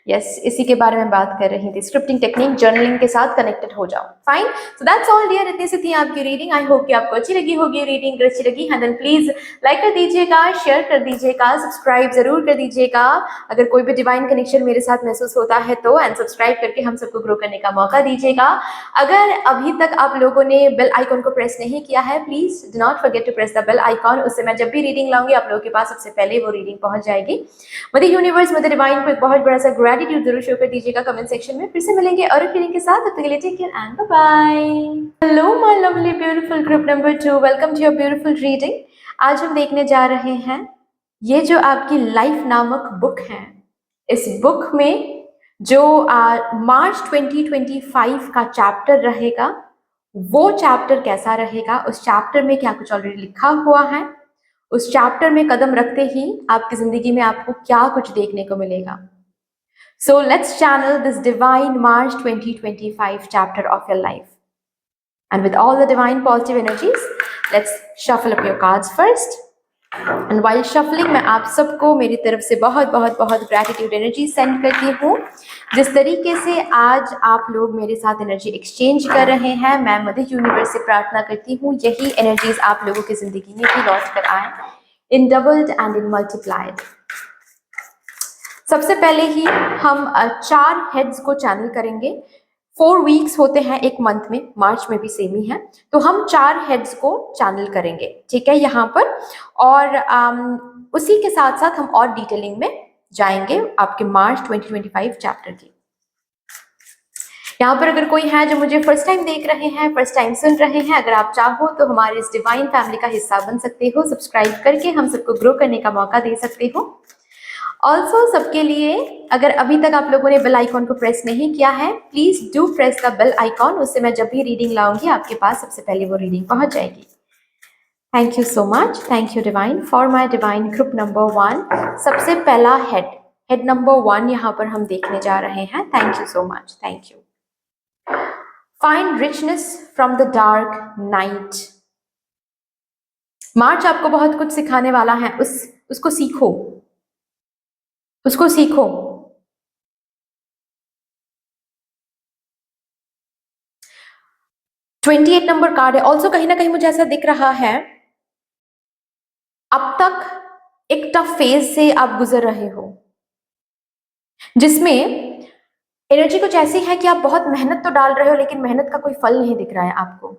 यस, इसी के बारे में बात कर रही थी, स्क्रिप्टिंग टेक्निक, जर्नलिंग के साथ कनेक्टेड हो जाओ। Fine, so that's all dear, इतनी सी थी आपकी रीडिंग। आई होप कि आपको अच्छी लगी होगी रीडिंग। अगर अच्छी लगी है देन प्लीज लाइक कर दीजिएगा, शेयर कर दीजिएगा, सब्सक्राइब जरूर कर दीजिएगा। अगर कोई भी डिवाइन कनेक्शन मेरे साथ महसूस होता है तो एंड सब्सक्राइब करके हम सबको ग्रो करने का मौका दीजिएगा। अगर अभी तक आप लोगों ने बेल आइकॉन को प्रेस नहीं किया है, please do not forget to press the bell icon. उससे मैं जब भी रीडिंग लाऊंगी आप लोगों के पास सबसे पहले वो रीडिंग पहुंच जाएगी। मदर यूनिवर्स, मदर डिवाइन को एक बहुत बड़ा सा ग्रेटिट्यूड जरूर शो कर दीजिएगा कमेंट सेक्शन में। फिर से मिलेंगे और एक रीडिंग के साथ, तब तक के लिए take care and bye bye. Hello my lovely beautiful group number 2, welcome to your beautiful reading. आज हम देखने जा रहे हैं ये जो आपकी लाइफ नामक बुक है, इस बुक में जो मार्च 2025 का चैप्टर रहेगा, वो चैप्टर कैसा रहेगा, उस चैप्टर में क्या कुछ ऑलरेडी लिखा हुआ है, उस चैप्टर में कदम रखते ही आपकी जिंदगी में आपको क्या कुछ देखने को मिलेगा। So let's channel this divine March 2025 chapter of your life. And with all the divine positive energies, let's shuffle up your cards first. And while shuffling, मैं आप सबको मेरी तरफ से बहुत बहुत बहुत ग्रैटिट्यूड एनर्जी सेंड करती हूँ। जिस तरीके से आज आप लोग मेरे साथ एनर्जी एक्सचेंज कर रहे हैं, मैं मदर यूनिवर्स से प्रार्थना करती हूँ यही एनर्जीज आप लोगों की जिंदगी में भी लौट कर आए, in doubled and in multiplied. सबसे पहले ही हम 4 हेड्स को चैनल करेंगे। 4 वीक्स होते हैं एक मंथ में, मार्च में भी सेम ही है, तो हम 4 हेड्स को चैनल करेंगे, ठीक है, यहाँ पर। और उसी के साथ साथ हम और डिटेलिंग में जाएंगे आपके मार्च 2025 चैप्टर की। यहाँ पर अगर कोई है जो मुझे फर्स्ट टाइम देख रहे हैं, फर्स्ट टाइम सुन रहे हैं, अगर आप चाहो तो हमारे इस डिवाइन फैमिली का हिस्सा बन सकते हो, सब्सक्राइब करके हम सबको ग्रो करने का मौका दे सकते हो। ऑल्सो सबके लिए, अगर अभी तक आप लोगों ने बेल आइकॉन को प्रेस नहीं किया है, please do press the bell icon. उससे मैं जब भी रीडिंग लाऊंगी आपके पास सबसे पहले वो रीडिंग पहुंच जाएगी। Thank you so much, thank you divine for my divine group number 1। सबसे पहला हेड नंबर 1 यहाँ पर हम देखने जा रहे हैं। Thank you so much, thank you. Find richness from the dark night. March आपको बहुत कुछ सिखाने वाला है, उसको सीखो, उसको सीखो। ट्वेंटी 28 नंबर कार्ड है। ऑल्सो कहीं ना कहीं मुझे ऐसा दिख रहा है, अब तक एक टफ फेज से आप गुजर रहे हो, जिसमें एनर्जी कुछ ऐसी है कि आप बहुत मेहनत तो डाल रहे हो लेकिन मेहनत का कोई फल नहीं दिख रहा है आपको।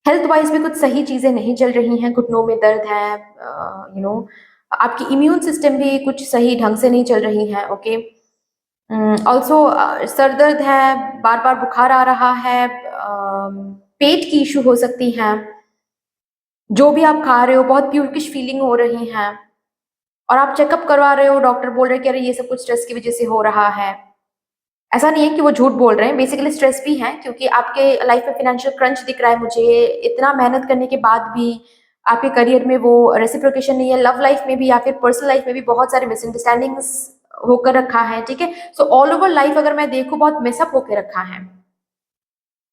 हेल्थ वाइज भी कुछ सही चीजें नहीं चल रही हैं, घुटनों में दर्द है, आपकी इम्यून सिस्टम भी कुछ सही ढंग से नहीं चल रही है। ओके, ऑल्सो सर दर्द है, बार बार बुखार आ रहा है, पेट की इशू हो सकती है, जो भी आप खा रहे हो बहुत प्यूरिश फीलिंग हो रही है, और आप चेकअप करवा रहे हो, डॉक्टर बोल रहे हैं कि अरे ये सब कुछ स्ट्रेस की वजह से हो रहा है। ऐसा नहीं है कि वो झूठ बोल रहे हैं, बेसिकली स्ट्रेस भी है, क्योंकि आपके लाइफ में फाइनेंशियल क्रंच दिख रहा है मुझे। इतना मेहनत करने के बाद भी आपके करियर में वो रेसिप्रोकेशन नहीं है, लव लाइफ में भी या फिर पर्सनल लाइफ में भी बहुत सारे मिसअंडरस्टैंडिंग्स होकर रखा है, ठीक है। सो ऑल ओवर लाइफ अगर मैं देखूं बहुत मिसअप होकर रखा है।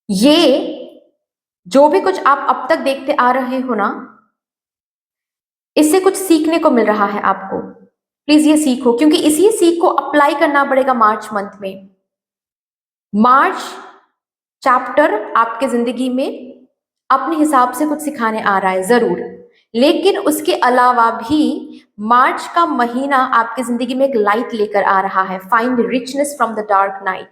ये जो भी कुछ आप अब तक देखते आ रहे हो ना, इससे कुछ सीखने को मिल रहा है आपको। प्लीज ये सीखो, क्योंकि इसी सीख को अप्लाई करना पड़ेगा मार्च मंथ में। मार्च चैप्टर आपके जिंदगी में अपने हिसाब से कुछ सिखाने आ रहा है जरूर, लेकिन उसके अलावा भी मार्च का महीना आपकी जिंदगी में एक लाइट लेकर आ रहा है। Find richness from the dark night,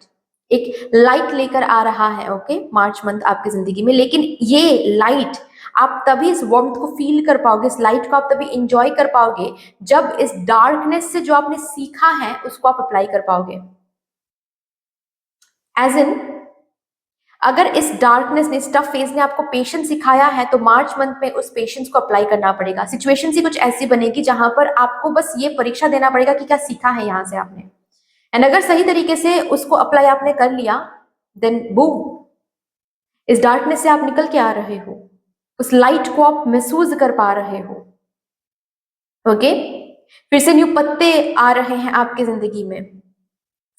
एक लाइट लेकर आ रहा है। ओके, मार्च मंथ आपकी जिंदगी में, लेकिन ये लाइट आप तभी इस वार्मथ को फील कर पाओगे, इस लाइट को आप तभी इंजॉय कर पाओगे जब इस डार्कनेस से जो आपने सीखा है उसको आप अप्लाई कर पाओगे। एज इन, अगर इस डार्कनेस ने, इस टफ फेज ने आपको पेशेंस सिखाया है तो मार्च मंथ में उस पेशेंस को अप्लाई करना पड़ेगा। सिचुएशन ही कुछ ऐसी बनेगी जहां पर आपको बस ये परीक्षा देना पड़ेगा कि क्या सीखा है यहां से आपने, एंड अगर सही तरीके से उसको अप्लाई आपने कर लिया, देन बूम, इस डार्कनेस से आप निकल के आ रहे हो, उस लाइट को आप महसूस कर पा रहे हो। ओके, फिर से न्यू पत्ते आ रहे हैं आपकी जिंदगी में,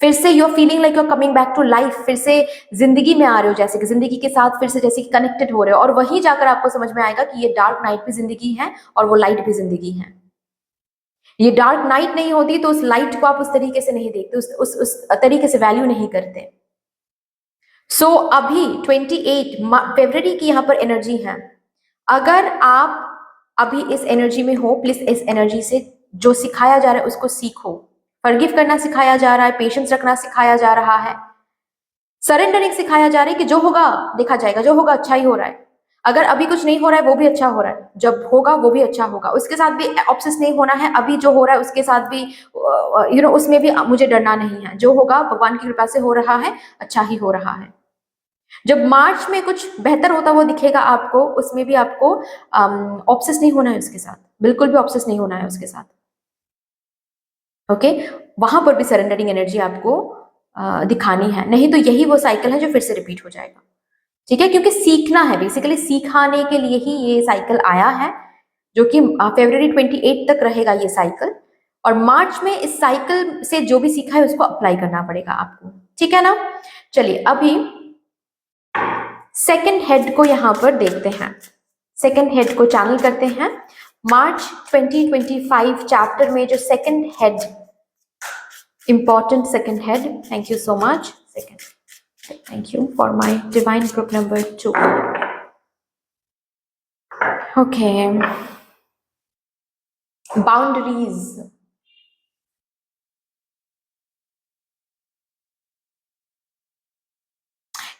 फिर से you are feeling like you are coming back to life, फिर से जिंदगी में आ रहे हो, जैसे कि जिंदगी के साथ फिर से जैसे कि कनेक्टेड हो रहे हो, और वहीं जाकर आपको समझ में आएगा कि ये डार्क नाइट भी जिंदगी है और वो लाइट भी जिंदगी है। ये डार्क नाइट नहीं होती तो उस लाइट को आप उस तरीके से नहीं देखते, उस तरीके से वैल्यू नहीं करते। सो अभी 28 फरवरी की यहाँ पर एनर्जी है। अगर आप अभी इस एनर्जी में हो, प्लीज इस एनर्जी से जो सिखाया जा रहा है उसको सीखो। फॉरगिव करना सिखाया जा रहा है, पेशेंस रखना सिखाया जा रहा है, सरेंडरिंग सिखाया जा रहा है कि जो होगा देखा जाएगा, जो होगा अच्छा ही हो रहा है। अगर अभी कुछ नहीं हो रहा है वो भी अच्छा हो रहा है, जब होगा वो भी अच्छा होगा। उसके साथ भी ऑब्सेस नहीं होना है, अभी जो हो रहा है उसके साथ भी उसमें भी मुझे डरना नहीं है। जो होगा भगवान की कृपा से हो रहा है, अच्छा ही हो रहा है। जब मार्च में कुछ बेहतर होता वो दिखेगा आपको, उसमें भी आपको ऑब्सेस नहीं होना है उसके साथ, बिल्कुल भी ऑब्सेस नहीं होना है उसके साथ। ओके, वहां पर भी सरेंडरिंग एनर्जी आपको दिखानी है, नहीं तो यही वो साइकिल है जो फिर से रिपीट हो जाएगा। ठीक है, क्योंकि सीखना है, बेसिकली सिखाने के लिए ही ये साइकिल आया है, जो कि फरवरी 28 तक रहेगा ये साइकिल। और मार्च में इस साइकिल से जो भी सीखा है उसको अप्लाई करना पड़ेगा आपको। ठीक है ना। चलिए अभी सेकंड हेड को यहां पर देखते हैं, सेकंड हेड को चैनल करते हैं। मार्च 2025 चैप्टर में जो second head, important second head, thank you so much, second, thank you for my divine group number 2. Okay, boundaries,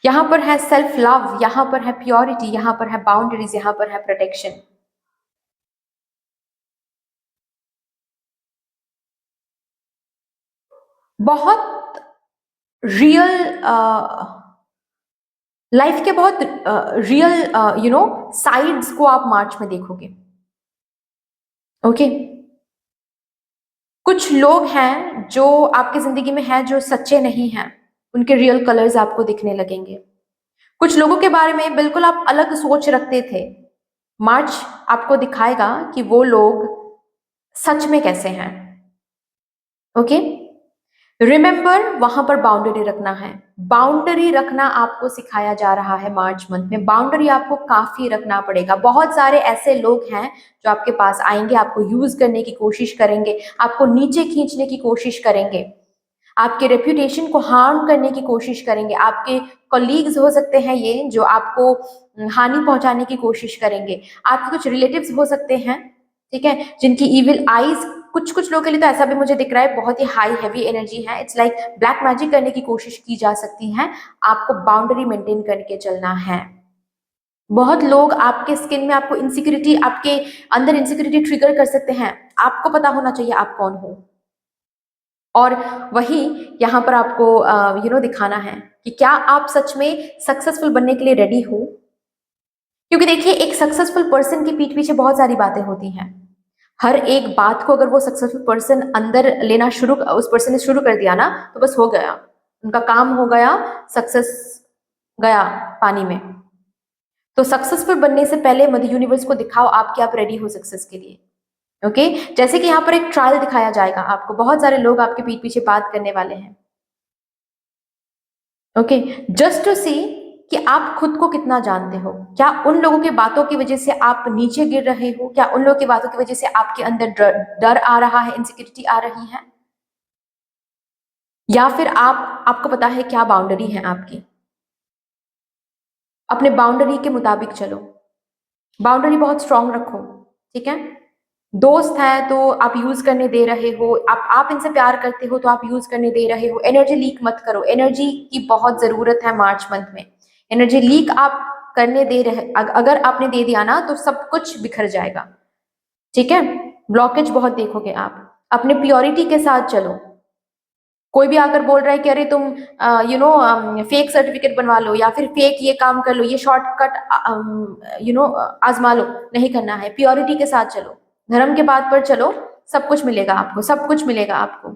यहां पर है सेल्फ लव, यहां पर है प्योरिटी, यहां पर है बाउंड्रीज, यहां पर है प्रोटेक्शन। बहुत रियल लाइफ के बहुत रियल साइड्स को आप मार्च में देखोगे। ओके, कुछ लोग हैं जो आपकी जिंदगी में हैं जो सच्चे नहीं हैं, उनके रियल कलर्स आपको दिखने लगेंगे। कुछ लोगों के बारे में बिल्कुल आप अलग सोच रखते थे, मार्च आपको दिखाएगा कि वो लोग सच में कैसे हैं। ओके, रिमेंबर वहां पर बाउंड्री रखना है, बाउंड्री रखना आपको सिखाया जा रहा है मार्च मंथ में। बाउंड्री आपको काफी रखना पड़ेगा। बहुत सारे ऐसे लोग हैं जो आपके पास आएंगे, आपको यूज करने की कोशिश करेंगे, आपको नीचे खींचने की कोशिश करेंगे, आपके रेप्यूटेशन को हार्म करने की कोशिश करेंगे। आपके कलीग्स हो सकते हैं ये, जो आपको हानि पहुंचाने की कोशिश करेंगे। आपके कुछ रिलेटिव्स हो सकते हैं, ठीक है, जिनकी इविल आईज, कुछ कुछ लोगों के लिए तो ऐसा भी मुझे दिख रहा है, बहुत ही हाई हैवी एनर्जी है। इट्स लाइक ब्लैक मैजिक करने की कोशिश की जा सकती है। आपको बाउंड्री मेंटेन करके चलना है। बहुत लोग आपके स्किन में आपको इनसिक्योरिटी, आपके अंदर इनसिक्योरिटी ट्रिगर कर सकते हैं। आपको पता होना चाहिए आप कौन हो, और वही यहाँ पर आपको दिखाना है कि क्या आप सच में सक्सेसफुल बनने के लिए रेडी हो। क्योंकि देखिए, एक सक्सेसफुल पर्सन की पीठ पीछे बहुत सारी बातें होती हैं। हर एक बात को अगर वो सक्सेसफुल पर्सन अंदर लेना शुरू, उस पर्सन ने शुरू कर दिया ना, तो बस हो गया, उनका काम हो गया, सक्सेस गया पानी में। तो सक्सेसफुल बनने से पहले मदर यूनिवर्स को दिखाओ आप कि आप रेडी हो सक्सेस के लिए। ओके, जैसे कि यहाँ पर एक ट्रायल दिखाया जाएगा आपको, बहुत सारे लोग आपके पीठ पीछे बात करने वाले हैं। ओके, जस्ट टू सी कि आप खुद को कितना जानते हो। क्या उन लोगों की बातों की वजह से आप नीचे गिर रहे हो? क्या उन लोगों की बातों की वजह से आपके अंदर डर आ रहा है, इनसिक्योरिटी आ रही है? या फिर आपको पता है क्या बाउंड्री है आपकी? अपने बाउंड्री के मुताबिक चलो, बाउंड्री बहुत स्ट्रांग रखो। ठीक है, दोस्त है तो आप यूज करने दे रहे हो, आप इनसे प्यार करते हो तो आप यूज करने दे रहे हो। एनर्जी लीक मत करो, एनर्जी की बहुत जरूरत है मार्च मंथ में। एनर्जी लीक आप करने दे रहे, अगर आपने दे दिया ना तो सब कुछ बिखर जाएगा। ठीक है, ब्लॉकेज बहुत देखोगे आप। अपने प्योरिटी के साथ चलो। कोई भी आकर बोल रहा है कि अरे तुम फेक सर्टिफिकेट बनवा लो, या फिर फेक ये काम कर लो, ये शॉर्टकट आजमा लो, नहीं करना है। प्योरिटी के साथ चलो, धर्म के बात पर चलो, सब कुछ मिलेगा आपको, सब कुछ मिलेगा आपको।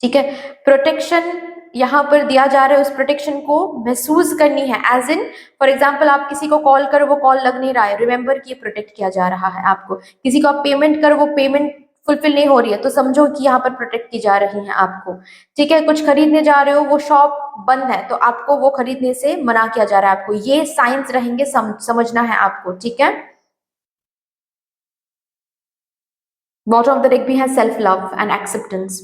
ठीक है, प्रोटेक्शन यहाँ पर दिया जा रहा है उस प्रोटेक्शन को महसूस करनी है। एज इन फॉर एग्जाम्पल आप किसी को कॉल करो, वो कॉल लग नहीं रहा है, रिमेंबर कि प्रोटेक्ट किया जा रहा है आपको। किसी को आप पेमेंट करो, वो पेमेंट फुलफिल नहीं हो रही है, तो समझो कि यहाँ पर प्रोटेक्ट की जा रही है आपको। ठीक है, कुछ खरीदने जा रहे हो, वो शॉप बंद है, तो आपको वो खरीदने से मना किया जा रहा है आपको। ये साइंस रहेंगे, समझना है आपको। ठीक है, बॉटम ऑफ द डेक भी है सेल्फ लव एंड एक्सेप्टेंस।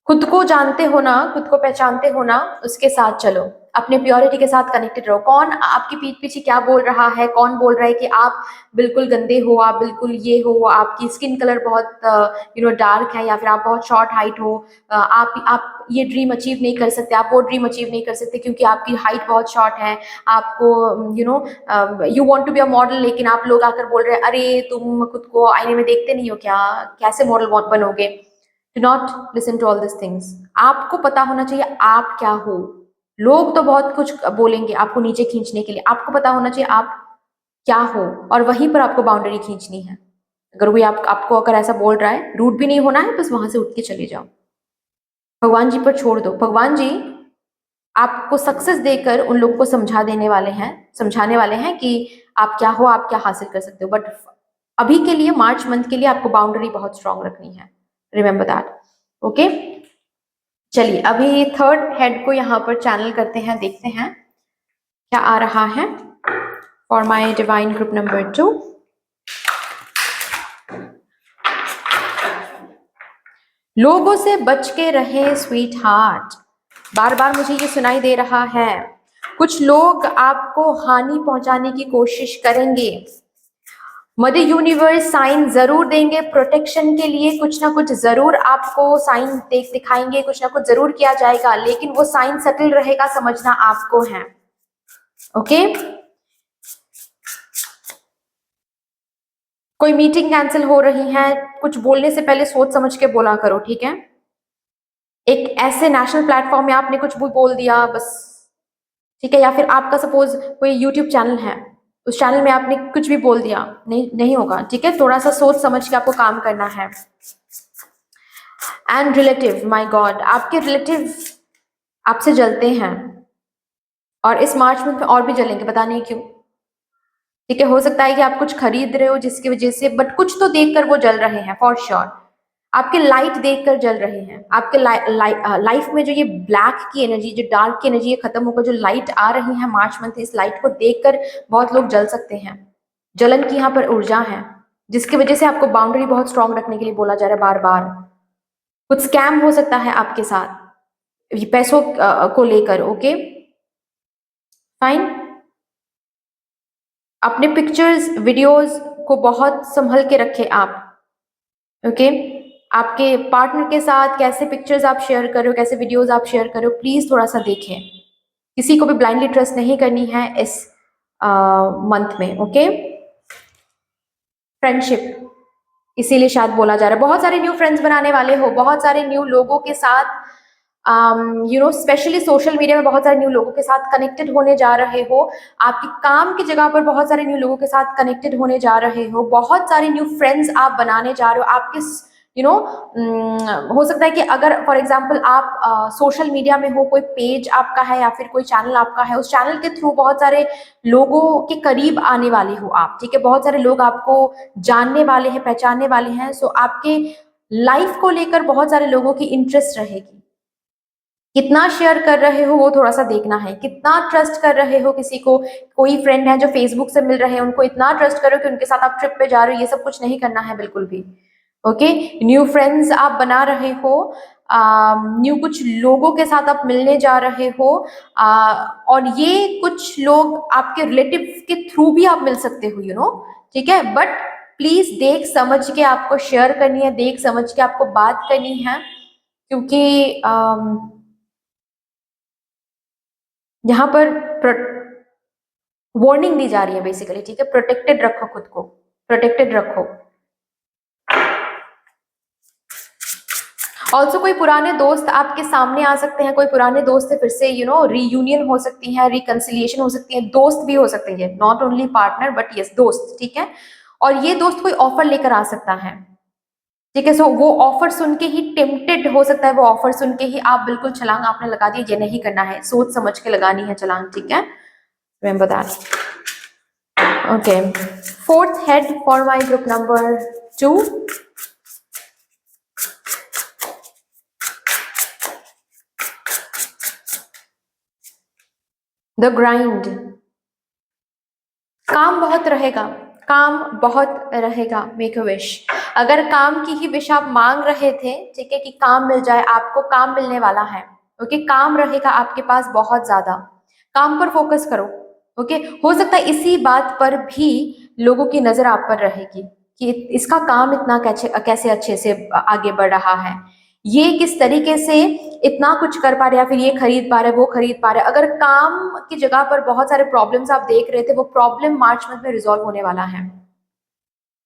खुद को जानते हो ना, खुद को पहचानते हो ना, उसके साथ चलो, अपने प्योरिटी के साथ कनेक्टेड रहो। कौन आपकी पीठ पीछे क्या बोल रहा है, कौन बोल रहा है कि आप बिल्कुल गंदे हो, आप बिल्कुल ये हो, आपकी स्किन कलर बहुत डार्क है, या फिर आप बहुत शॉर्ट हाइट हो, आप ये ड्रीम अचीव नहीं कर सकते, आप वो ड्रीम अचीव नहीं कर सकते क्योंकि आपकी हाइट बहुत शॉर्ट है। आपको you want to be a model, लेकिन आप लोग आकर बोल रहे हैं अरे तुम खुद को आईने में देखते नहीं हो क्या, कैसे मॉडल बनोगे। Do not listen to all these things. आपको पता होना चाहिए आप क्या हो। लोग तो बहुत कुछ बोलेंगे आपको नीचे खींचने के लिए, आपको पता होना चाहिए आप क्या हो, और वहीं पर आपको बाउंड्री खींचनी है। अगर कोई आपको अगर ऐसा बोल रहा है, रूड भी नहीं होना है, बस वहां से उठ के चले जाओ, भगवान जी पर छोड़ दो। भगवान जी आपको सक्सेस देकर उन लोगों को समझाने वाले हैं कि आप क्या हो, आप क्या हासिल कर सकते हो। बट अभी के लिए, मार्च मंथ के लिए, आपको बाउंड्री बहुत स्ट्रांग रखनी है। Remember that. ओके, चलिए अभी थर्ड हेड को यहाँ पर चैनल करते हैं, देखते हैं क्या आ रहा है for my divine group number 2। लोगों से बच के रहे स्वीट हार्ट। बार बार मुझे ये सुनाई दे रहा है, कुछ लोग आपको हानि पहुंचाने की कोशिश करेंगे। मदर यूनिवर्स साइन जरूर देंगे प्रोटेक्शन के लिए, कुछ ना कुछ जरूर आपको साइन दिखाएंगे, कुछ ना कुछ जरूर किया जाएगा, लेकिन वो साइन सटल रहेगा, समझना आपको है। ओके, कोई मीटिंग कैंसिल हो रही है, कुछ बोलने से पहले सोच समझ के बोला करो। ठीक है, एक ऐसे नेशनल प्लेटफॉर्म में आपने कुछ भी बोल दिया बस, ठीक है, या फिर आपका सपोज कोई यूट्यूब चैनल है, उस चैनल में आपने कुछ भी बोल दिया, नहीं होगा। ठीक है, थोड़ा सा सोच समझ के आपको काम करना है। एंड रिलेटिव, माय गॉड, आपके रिलेटिव आपसे जलते हैं, और इस मार्च मंथ में और भी जलेंगे, पता नहीं क्यों। ठीक है, हो सकता है कि आप कुछ खरीद रहे हो जिसकी वजह से, बट कुछ तो देखकर वो जल रहे हैं फॉर श्योर। आपके लाइट देखकर जल रहे हैं। आपके लाइफ में जो ये ब्लैक की एनर्जी, जो डार्क की एनर्जी, ये खत्म होकर जो लाइट आ रही है मार्च मंथ, इस लाइट को देखकर बहुत लोग जल सकते हैं। जलन की यहाँ पर ऊर्जा है, जिसकी वजह से आपको बाउंड्री बहुत स्ट्रांग रखने के लिए बोला जा रहा है बार बार। कुछ स्कैम हो सकता है आपके साथ पैसों को लेकर। ओके फाइन, अपने पिक्चर्स वीडियोस को बहुत संभल के रखें आप। ओके, आपके पार्टनर के साथ कैसे पिक्चर्स आप शेयर करो, कैसे वीडियोस आप शेयर करो, प्लीज थोड़ा सा देखें। किसी को भी ब्लाइंडली ट्रस्ट नहीं करनी है इस मंथ में। ओके, फ्रेंडशिप, इसीलिए शायद बोला जा रहा है बहुत सारे न्यू फ्रेंड्स बनाने वाले हो, बहुत सारे न्यू लोगों के साथ स्पेशली सोशल मीडिया में बहुत सारे न्यू लोगों के साथ कनेक्टेड होने जा रहे हो। आपके काम की जगह पर बहुत सारे न्यू लोगों के साथ कनेक्टेड होने जा रहे हो, बहुत सारे न्यू फ्रेंड्स आप बनाने जा रहे हो। आपके हो सकता है कि अगर फॉर एग्जांपल आप सोशल मीडिया में हो, कोई पेज आपका है या फिर कोई चैनल आपका है, उस चैनल के थ्रू बहुत सारे लोगों के करीब आने वाले हो आप। ठीक है, बहुत सारे लोग आपको जानने वाले हैं, पहचानने वाले हैं। सो आपके लाइफ को लेकर बहुत सारे लोगों की इंटरेस्ट रहेगी। कितना शेयर कर रहे हो वो थोड़ा सा देखना है, कितना ट्रस्ट कर रहे हो किसी को। कोई फ्रेंड है जो फेसबुक से मिल रहे हैं, उनको इतना ट्रस्ट करो कि उनके साथ आप ट्रिप पे जा रहे हो, ये सब कुछ नहीं करना है बिल्कुल भी। ओके, न्यू फ्रेंड्स आप बना रहे हो, न्यू कुछ लोगों के साथ आप मिलने जा रहे हो, और ये कुछ लोग आपके रिलेटिव के थ्रू भी आप मिल सकते हो, ठीक है। बट प्लीज देख समझ के आपको शेयर करनी है, देख समझ के आपको बात करनी है, क्योंकि यहाँ पर वार्निंग दी जा रही है बेसिकली। ठीक है, प्रोटेक्टेड रखो, खुद को प्रोटेक्टेड रखो। ऑल्सो कोई पुराने दोस्त आपके सामने आ सकते हैं, कोई पुराने दोस्त से फिर से रीयूनियन हो सकती है, रिकंसिलिएशन हो सकती है। दोस्त भी हो सकते हैं, not only partner but yes दोस्त। ठीक है, और ये दोस्त कोई ऑफर लेकर आ सकता है। ठीक है। सो वो ऑफर सुन के ही टेम्प्टेड हो सकता है, वो ऑफर सुन के ही आप बिल्कुल छलांग आपने लगा दी। ये नहीं करना है, सोच समझ के लगानी है छलांग, ठीक है। Remember that. Okay, fourth head for my group number 2, the grind. काम बहुत रहेगा, काम बहुत रहेगा, मेक अ विश। अगर काम की ही विश आप मांग रहे थे, ठीक है, कि काम मिल जाए, आपको काम मिलने वाला है। ओके, काम रहेगा आपके पास बहुत ज्यादा, काम पर फोकस करो। ओके, हो सकता है इसी बात पर भी लोगों की नजर आप पर रहेगी कि इसका काम इतना कैसे अच्छे से आगे बढ़ रहा है, ये किस तरीके से इतना कुछ कर पा रहे, या फिर ये खरीद पा रहे, वो खरीद पा रहे। अगर काम की जगह पर बहुत सारे प्रॉब्लम्स आप देख रहे थे, वो प्रॉब्लम मार्च मंथ में रिजॉल्व होने वाला है।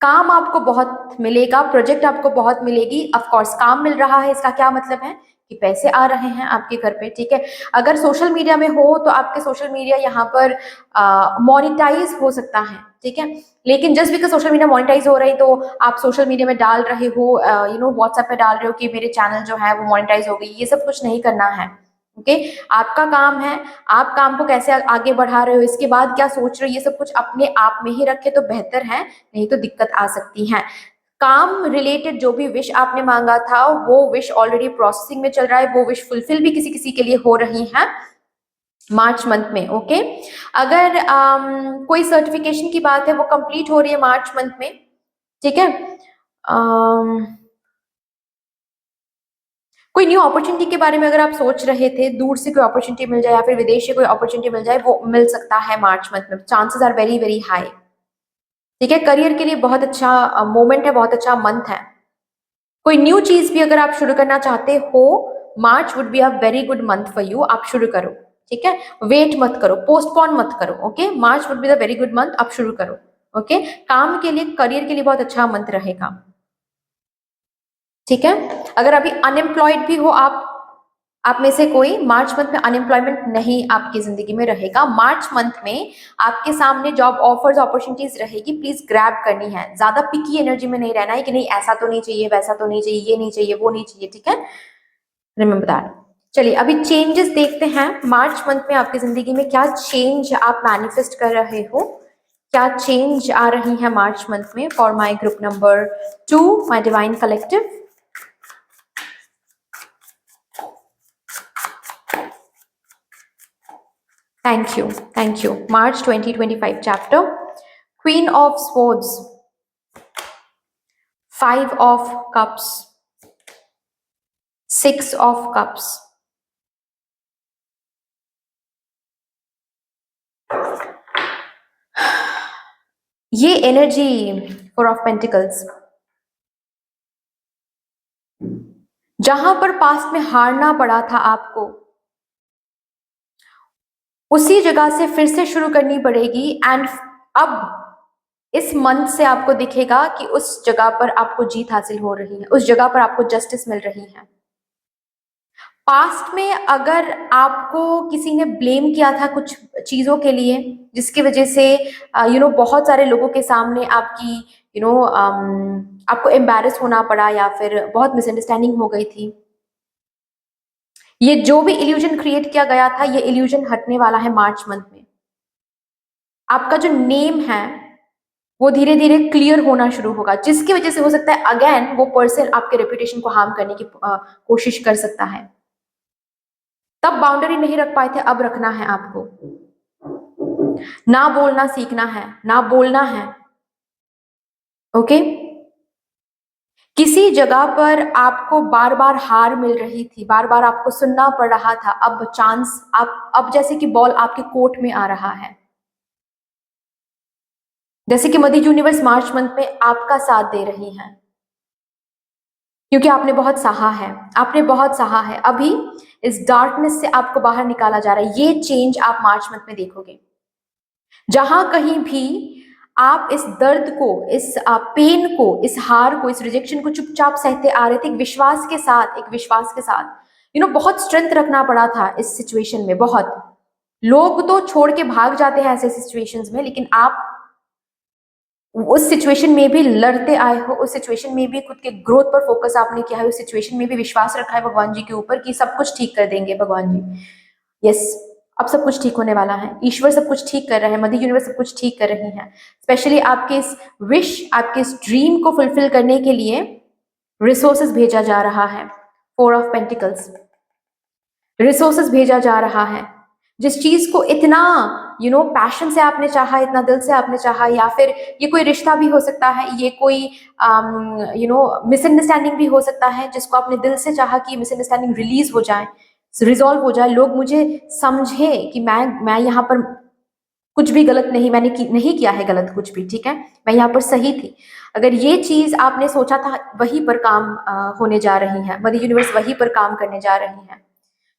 काम आपको बहुत मिलेगा, प्रोजेक्ट आपको बहुत मिलेगी। ऑफ कोर्स काम मिल रहा है, इसका क्या मतलब है कि पैसे आ रहे हैं आपके घर पे, ठीक है। अगर सोशल मीडिया में हो तो आपके सोशल मीडिया यहाँ पर मोनिटाइज हो सकता है, ठीक है। लेकिन just because social media monetise हो रही तो आप सोशल मीडिया में डाल रहे हो, व्हाट्सएप पे डाल रहे हो कि मेरे चैनल जो है वो मोनिटाइज हो गई, ये सब कुछ नहीं करना है। ओके, आपका काम है, आप काम को कैसे आगे बढ़ा रहे हो, इसके बाद क्या सोच रहे हो, ये सब कुछ अपने आप में ही रखे तो बेहतर है, नहीं तो दिक्कत आ सकती है। काम रिलेटेड जो भी विश आपने मांगा था वो विश ऑलरेडी प्रोसेसिंग में चल रहा है, वो विश फुलफिल भी किसी किसी के लिए हो रही है मार्च मंथ में। ओके, अगर कोई सर्टिफिकेशन की बात है वो कंप्लीट हो रही है मार्च मंथ में, ठीक है। कोई न्यू अपॉर्चुनिटी के बारे में अगर आप सोच रहे थे, दूर से कोई अपॉर्चुनिटी मिल जाए या फिर विदेश से कोई अपॉर्चुनिटी मिल जाए, वो मिल सकता है मार्च मंथ में, chances are very very high, ठीक है। करियर के लिए बहुत अच्छा मोमेंट है, बहुत अच्छा मंथ है। कोई न्यू चीज भी अगर आप शुरू करना चाहते हो, March would be a very good month for you, आप शुरू करो, ठीक है। वेट मत करो, पोस्टपोन मत करो। Okay, March would be the very good month, आप शुरू करो। ओके, काम के लिए, करियर के लिए बहुत अच्छा मंथ रहेगा, ठीक है। अगर अभी अनएम्प्लॉयड भी हो आप में से कोई, मार्च मंथ में अनएम्प्लॉयमेंट नहीं आपकी जिंदगी में रहेगा। मार्च मंथ में आपके सामने जॉब ऑफर्स अपॉर्चुनिटीज रहेगी, प्लीज ग्रैब करनी है। ज्यादा पिकी एनर्जी में नहीं रहना है कि नहीं ऐसा तो नहीं चाहिए, वैसा तो नहीं चाहिए, ये नहीं चाहिए, वो नहीं चाहिए, ठीक है। Remember that. चलिए अभी चेंजेस देखते हैं, मार्च मंथ में आपकी जिंदगी में क्या चेंज आप मैनिफेस्ट कर रहे हो, क्या चेंज आ रही है मार्च मंथ में for my group number 2, my divine collective. Thank you. March 2025 chapter. Queen of Swords, 5 of Cups, 6 of Cups. ये एनर्जी 4 of Pentacles, जहां पर पास्ट में हारना पड़ा था आपको, उसी जगह से फिर से शुरू करनी पड़ेगी। एंड अब इस मंथ से आपको दिखेगा कि उस जगह पर आपको जीत हासिल हो रही है, उस जगह पर आपको जस्टिस मिल रही है। पास्ट में अगर आपको किसी ने ब्लेम किया था कुछ चीजों के लिए, जिसकी वजह से बहुत सारे लोगों के सामने आपकी आपको एम्बैरस होना पड़ा या फिर बहुत मिसअंडरस्टैंडिंग हो गई थी, ये जो भी इल्यूजन क्रिएट किया गया था, ये इल्यूजन हटने वाला है मार्च मंथ में। आपका जो नेम है वो धीरे धीरे क्लियर होना शुरू होगा, जिसकी वजह से हो सकता है अगेन वो पर्सन आपके रेपुटेशन को हार्म करने की कोशिश कर सकता है। तब बाउंड्री नहीं रख पाए थे, अब रखना है आपको। ना बोलना सीखना है, ना बोलना है। ओके, किसी जगह पर आपको बार बार हार मिल रही थी, बार बार आपको सुनना पड़ रहा था, अब चांस अब जैसे कि बॉल आपके कोर्ट में आ रहा है, जैसे कि मदर यूनिवर्स मार्च मंथ में आपका साथ दे रही है, क्योंकि आपने बहुत सहा है, आपने बहुत सहा है। अभी इस डार्कनेस से आपको बाहर निकाला जा रहा है, ये चेंज आप मार्च मंथ में देखोगे। जहां कहीं भी आप इस दर्द को, इस पेन को, इस हार को, इस रिजेक्शन को चुपचाप सहते आ रहे थे, एक विश्वास के साथ, एक विश्वास के साथ, बहुत स्ट्रेंथ रखना पड़ा था इस सिचुएशन में। बहुत लोग तो छोड़ के भाग जाते हैं ऐसे सिचुएशंस में, लेकिन आप उस सिचुएशन में भी लड़ते आए हो, उस सिचुएशन में भी खुद के ग्रोथ पर फोकस आपने किया है, उस सिचुएशन में भी विश्वास रखा है भगवान जी के ऊपर कि सब कुछ ठीक कर देंगे भगवान जी। यस, अब सब कुछ ठीक होने वाला है, ईश्वर सब कुछ ठीक कर रहे हैं, मदर यूनिवर्स सब कुछ ठीक कर रही है। स्पेशली आपके इस विश, आपके इस ड्रीम को फुलफिल करने के लिए रिसोर्सेज भेजा जा रहा है। 4 ऑफ पेंटिकल्स, रिसोर्सेज भेजा जा रहा है। जिस चीज को इतना पैशन से आपने चाहा, इतना दिल से आपने चाहा, या फिर ये कोई रिश्ता भी हो सकता है, ये कोई मिसअंडरस्टैंडिंग भी हो सकता है, जिसको आपने दिल से चाहा कि मिसअंडरस्टैंडिंग रिलीज हो जाए, रिजॉल्व हो जाए, लोग मुझे समझे कि मैं यहाँ पर कुछ भी गलत नहीं, मैंने नहीं किया है गलत कुछ भी, ठीक है, मैं यहाँ पर सही थी। अगर ये चीज आपने सोचा था, वहीं पर काम होने जा रही है, मदर यूनिवर्स वहीं पर काम करने जा रही है।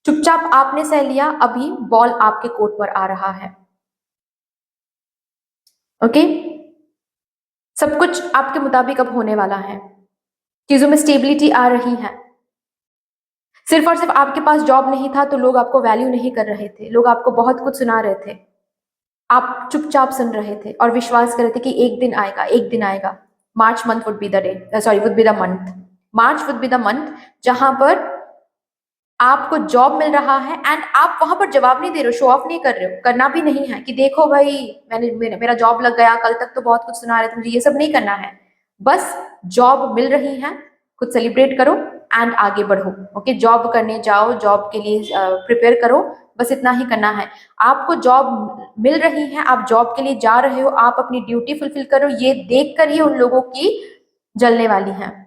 चुपचाप आपने सह लिया, अभी बॉल आपके कोर्ट पर आ रहा है। ओके, सब कुछ आपके मुताबिक अब होने वाला है, चीजों में स्टेबिलिटी आ रही है। सिर्फ और सिर्फ आपके पास जॉब नहीं था तो लोग आपको वैल्यू नहीं कर रहे थे, लोग आपको बहुत कुछ सुना रहे थे, आप चुपचाप सुन रहे थे और विश्वास कर रहे थे कि एक दिन आएगा, एक दिन आएगा। March month would be the day, sorry would be the month, March would be the month जहां पर आपको जॉब मिल रहा है एंड आप वहां पर जवाब नहीं दे रहे हो, शो ऑफ नहीं कर रहे हो, करना भी नहीं है कि देखो भाई मेरा जॉब लग गया, कल तक तो बहुत कुछ सुना रहे थे मुझे, ये सब नहीं करना है। बस जॉब मिल रही है, खुद सेलिब्रेट करो एंड आगे बढ़ो। ओके, जॉब करने जाओ, जॉब के लिए प्रिपेयर करो, बस इतना ही करना है। आपको जॉब मिल रही है, आप जॉब के लिए जा रहे हो, आप अपनी ड्यूटी फुलफिल करो, ये देख कर ही उन लोगों की जलने वाली है।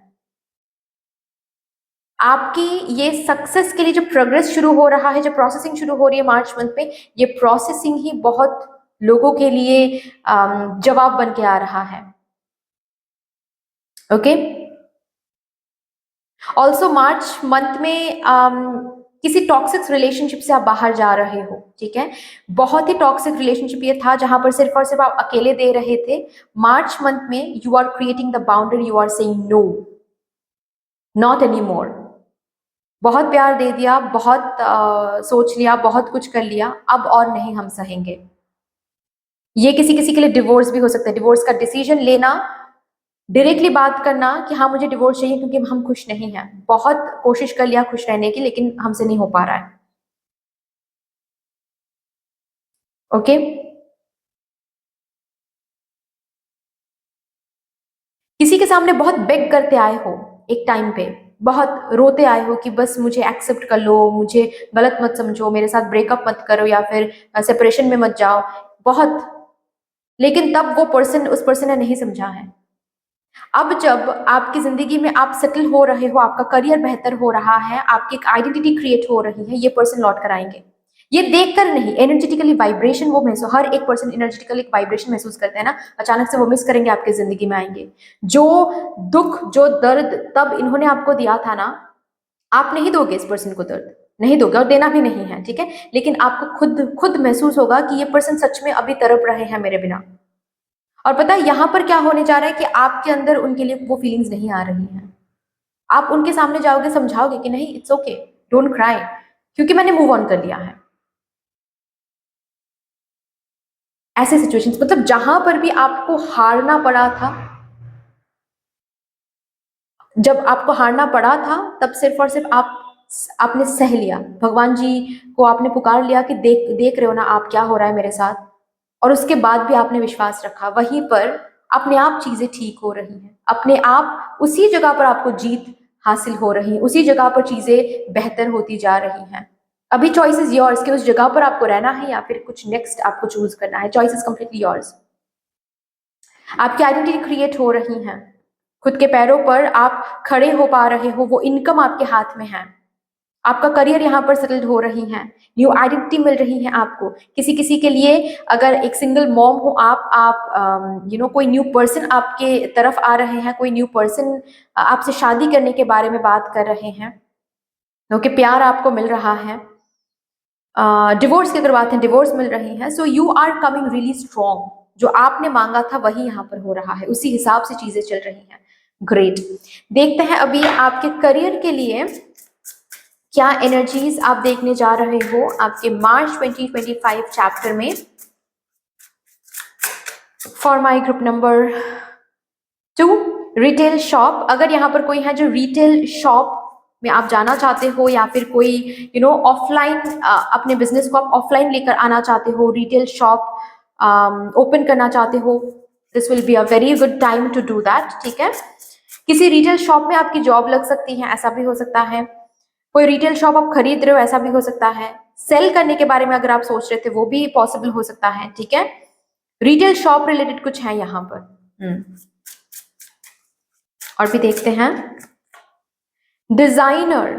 आपकी ये सक्सेस के लिए जो प्रोग्रेस शुरू हो रहा है, जो प्रोसेसिंग शुरू हो रही है मार्च मंथ में, ये प्रोसेसिंग ही बहुत लोगों के लिए जवाब बन के आ रहा है। ओके, ऑल्सो मार्च मंथ में किसी टॉक्सिक रिलेशनशिप से आप बाहर जा रहे हो, ठीक है, बहुत ही टॉक्सिक रिलेशनशिप ये था जहां पर सिर्फ और सिर्फ आप अकेले दे रहे थे। मार्च मंथ में you are creating the boundary, you are saying no, not anymore. बहुत प्यार दे दिया, बहुत सोच लिया, बहुत कुछ कर लिया, अब और नहीं हम सहेंगे। ये किसी किसी के लिए डिवोर्स भी हो सकता है, डिवोर्स का डिसीजन लेना, डायरेक्टली बात करना कि हाँ मुझे डिवोर्स चाहिए क्योंकि हम खुश नहीं हैं, बहुत कोशिश कर लिया खुश रहने की लेकिन हमसे नहीं हो पा रहा है। ओके, किसी के सामने बहुत बेग करते आए हो, एक टाइम पे बहुत रोते आए हो कि बस मुझे एक्सेप्ट कर लो, मुझे गलत मत समझो, मेरे साथ ब्रेकअप मत करो या फिर सेपरेशन में मत जाओ, बहुत। लेकिन तब वो पर्सन, उस पर्सन ने नहीं समझा है। अब जब आपकी जिंदगी में आप सेटल हो रहे हो, आपका करियर बेहतर हो रहा है, आपकी एक आइडेंटिटी क्रिएट हो रही है, ये पर्सन लौट कर आएंगे। ये देखकर नहीं, एनर्जेटिकली वाइब्रेशन वो महसूस, हर एक पर्सन एनर्जेटिकली एक वाइब्रेशन महसूस करते हैं ना, अचानक से वो मिस करेंगे, आपके जिंदगी में आएंगे। जो दुख, जो दर्द तब इन्होंने आपको दिया था ना, आप नहीं दोगे इस पर्सन को दर्द, नहीं दोगे और देना भी नहीं है, ठीक है, लेकिन आपको खुद खुद महसूस होगा कि ये पर्सन सच में अभी तड़प रहे हैं मेरे बिना। और पता है यहाँ पर क्या होने जा रहा है कि आपके अंदर उनके लिए वो फीलिंग्स नहीं आ रही हैं। आप उनके सामने जाओगे, समझाओगे कि नहीं इट्स ओके, डोंट क्राई, क्योंकि मैंने मूव ऑन कर लिया है। ऐसे सिचुएशंस, मतलब जहां पर भी आपको हारना पड़ा था, जब आपको हारना पड़ा था तब सिर्फ और सिर्फ आपने सह लिया, भगवान जी को आपने पुकार लिया कि देख देख रहे हो ना आप क्या हो रहा है मेरे साथ, और उसके बाद भी आपने विश्वास रखा। वहीं पर अपने आप चीजें ठीक हो रही हैं, अपने आप उसी जगह पर आपको जीत हासिल हो रही है, उसी जगह पर चीजें बेहतर होती जा रही हैं। अभी चॉइस इज योर्स कि उस जगह पर आपको रहना है या फिर कुछ नेक्स्ट आपको चूज करना है। Choice is completely yours. आपकी आइडेंटिटी क्रिएट हो रही है, खुद के पैरों पर आप खड़े हो पा रहे हो, वो इनकम आपके हाथ में है, आपका करियर यहाँ पर सेटल्ड हो रही है, न्यू आइडेंटिटी मिल रही है आपको। किसी किसी के लिए अगर एक सिंगल मॉम हो आप कोई न्यू पर्सन आपके तरफ आ रहे हैं, कोई न्यू पर्सन आपसे शादी करने के बारे में बात कर रहे हैं, क्योंकि प्यार आपको मिल रहा है। डिवोर्स की अगर बात है, डिवोर्स मिल रही है। So you are coming really strong, जो आपने मांगा था वही यहाँ पर हो रहा है, उसी हिसाब से चीजें चल रही हैं। ग्रेट, देखते हैं अभी आपके करियर के लिए क्या एनर्जीज आप देखने जा रहे हो आपके मार्च 2025 चैप्टर में। For my group number 2, retail shop. अगर यहाँ पर कोई है जो रिटेल शॉप में आप जाना चाहते हो या फिर कोई ऑफलाइन अपने बिजनेस को आप ऑफलाइन लेकर आना चाहते हो, रिटेल शॉप ओपन करना चाहते हो, this will be a very good time to do that. ठीक है, किसी रिटेल शॉप में आपकी जॉब लग सकती है, ऐसा भी हो सकता है। कोई रिटेल शॉप आप खरीद रहे हो, ऐसा भी हो सकता है। सेल करने के बारे में अगर आप सोच रहे थे, वो भी पॉसिबल हो सकता है। ठीक है, रिटेल शॉप रिलेटेड कुछ है यहाँ पर। और भी देखते हैं, डिजाइनर।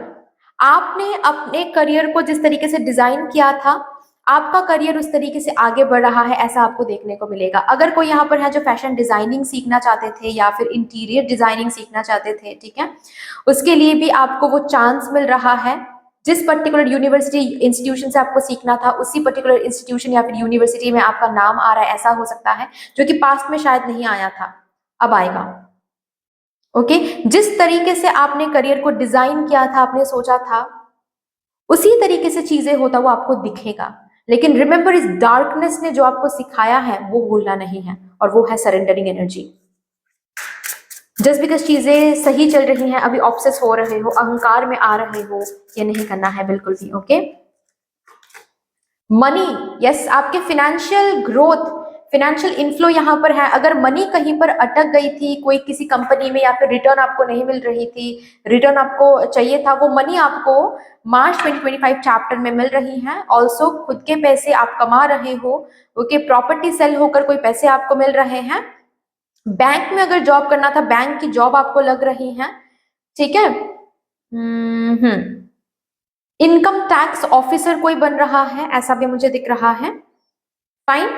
आपने अपने करियर को जिस तरीके से डिजाइन किया था, आपका करियर उस तरीके से आगे बढ़ रहा है, ऐसा आपको देखने को मिलेगा। अगर कोई यहाँ पर है जो फैशन डिजाइनिंग सीखना चाहते थे या फिर इंटीरियर डिजाइनिंग सीखना चाहते थे, ठीक है, उसके लिए भी आपको वो चांस मिल रहा है। जिस पर्टिकुलर यूनिवर्सिटी इंस्टीट्यूशन से आपको सीखना था, उसी पर्टिकुलर इंस्टीट्यूशन या फिर यूनिवर्सिटी में आपका नाम आ रहा है, ऐसा हो सकता है, जो कि पास्ट में शायद नहीं आया था, अब आएगा। ओके, जिस तरीके से आपने करियर को डिजाइन किया था, आपने सोचा था, उसी तरीके से चीजें होता वो आपको दिखेगा। लेकिन रिमेंबर, इस डार्कनेस ने जो आपको सिखाया है वो भूलना नहीं है, और वो है सरेंडरिंग एनर्जी। जस्ट बिकॉज चीजें सही चल रही हैं, अभी ऑब्सेस हो रहे हो, अहंकार में आ रहे हो, ये नहीं करना है बिल्कुल भी। ओके, मनी, यस, आपके फाइनेंशियल ग्रोथ, फाइनेंशियल इनफ्लो यहाँ पर है। अगर मनी कहीं पर अटक गई थी, कोई किसी कंपनी में, या फिर रिटर्न आपको नहीं मिल रही थी, रिटर्न आपको चाहिए था, वो मनी आपको मार्च 2025 चैप्टर में मिल रही है। ऑल्सो खुद के पैसे आप कमा रहे हो। ओके, प्रॉपर्टी सेल होकर कोई पैसे आपको मिल रहे हैं। बैंक में अगर जॉब करना था, बैंक की जॉब आपको लग रही है। ठीक है, इनकम टैक्स ऑफिसर कोई बन रहा है, ऐसा भी मुझे दिख रहा है। फाइन,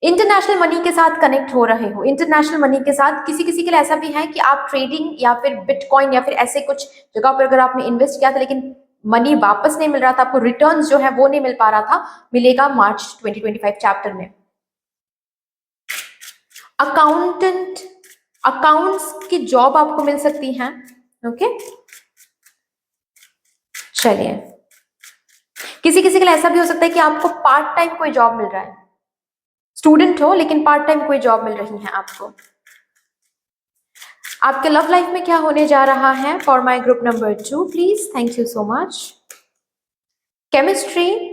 इंटरनेशनल मनी के साथ कनेक्ट हो रहे हो। इंटरनेशनल मनी के साथ किसी किसी के लिए ऐसा भी है कि आप ट्रेडिंग या फिर बिटकॉइन या फिर ऐसे कुछ जगह पर अगर आपने इन्वेस्ट किया था, लेकिन मनी वापस नहीं मिल रहा था, आपको रिटर्न्स जो है वो नहीं मिल पा रहा था, मिलेगा मार्च 2025 चैप्टर में। अकाउंटेंट, अकाउंट्स की जॉब आपको मिल सकती है। ओके, चलिए, किसी किसी के लिए ऐसा भी हो सकता है कि आपको पार्ट टाइम कोई जॉब मिल रहा है, स्टूडेंट हो लेकिन पार्ट टाइम कोई जॉब मिल रही है आपको। आपके लव लाइफ में क्या होने जा रहा है? For my group number 2 please, thank you so much. Chemistry,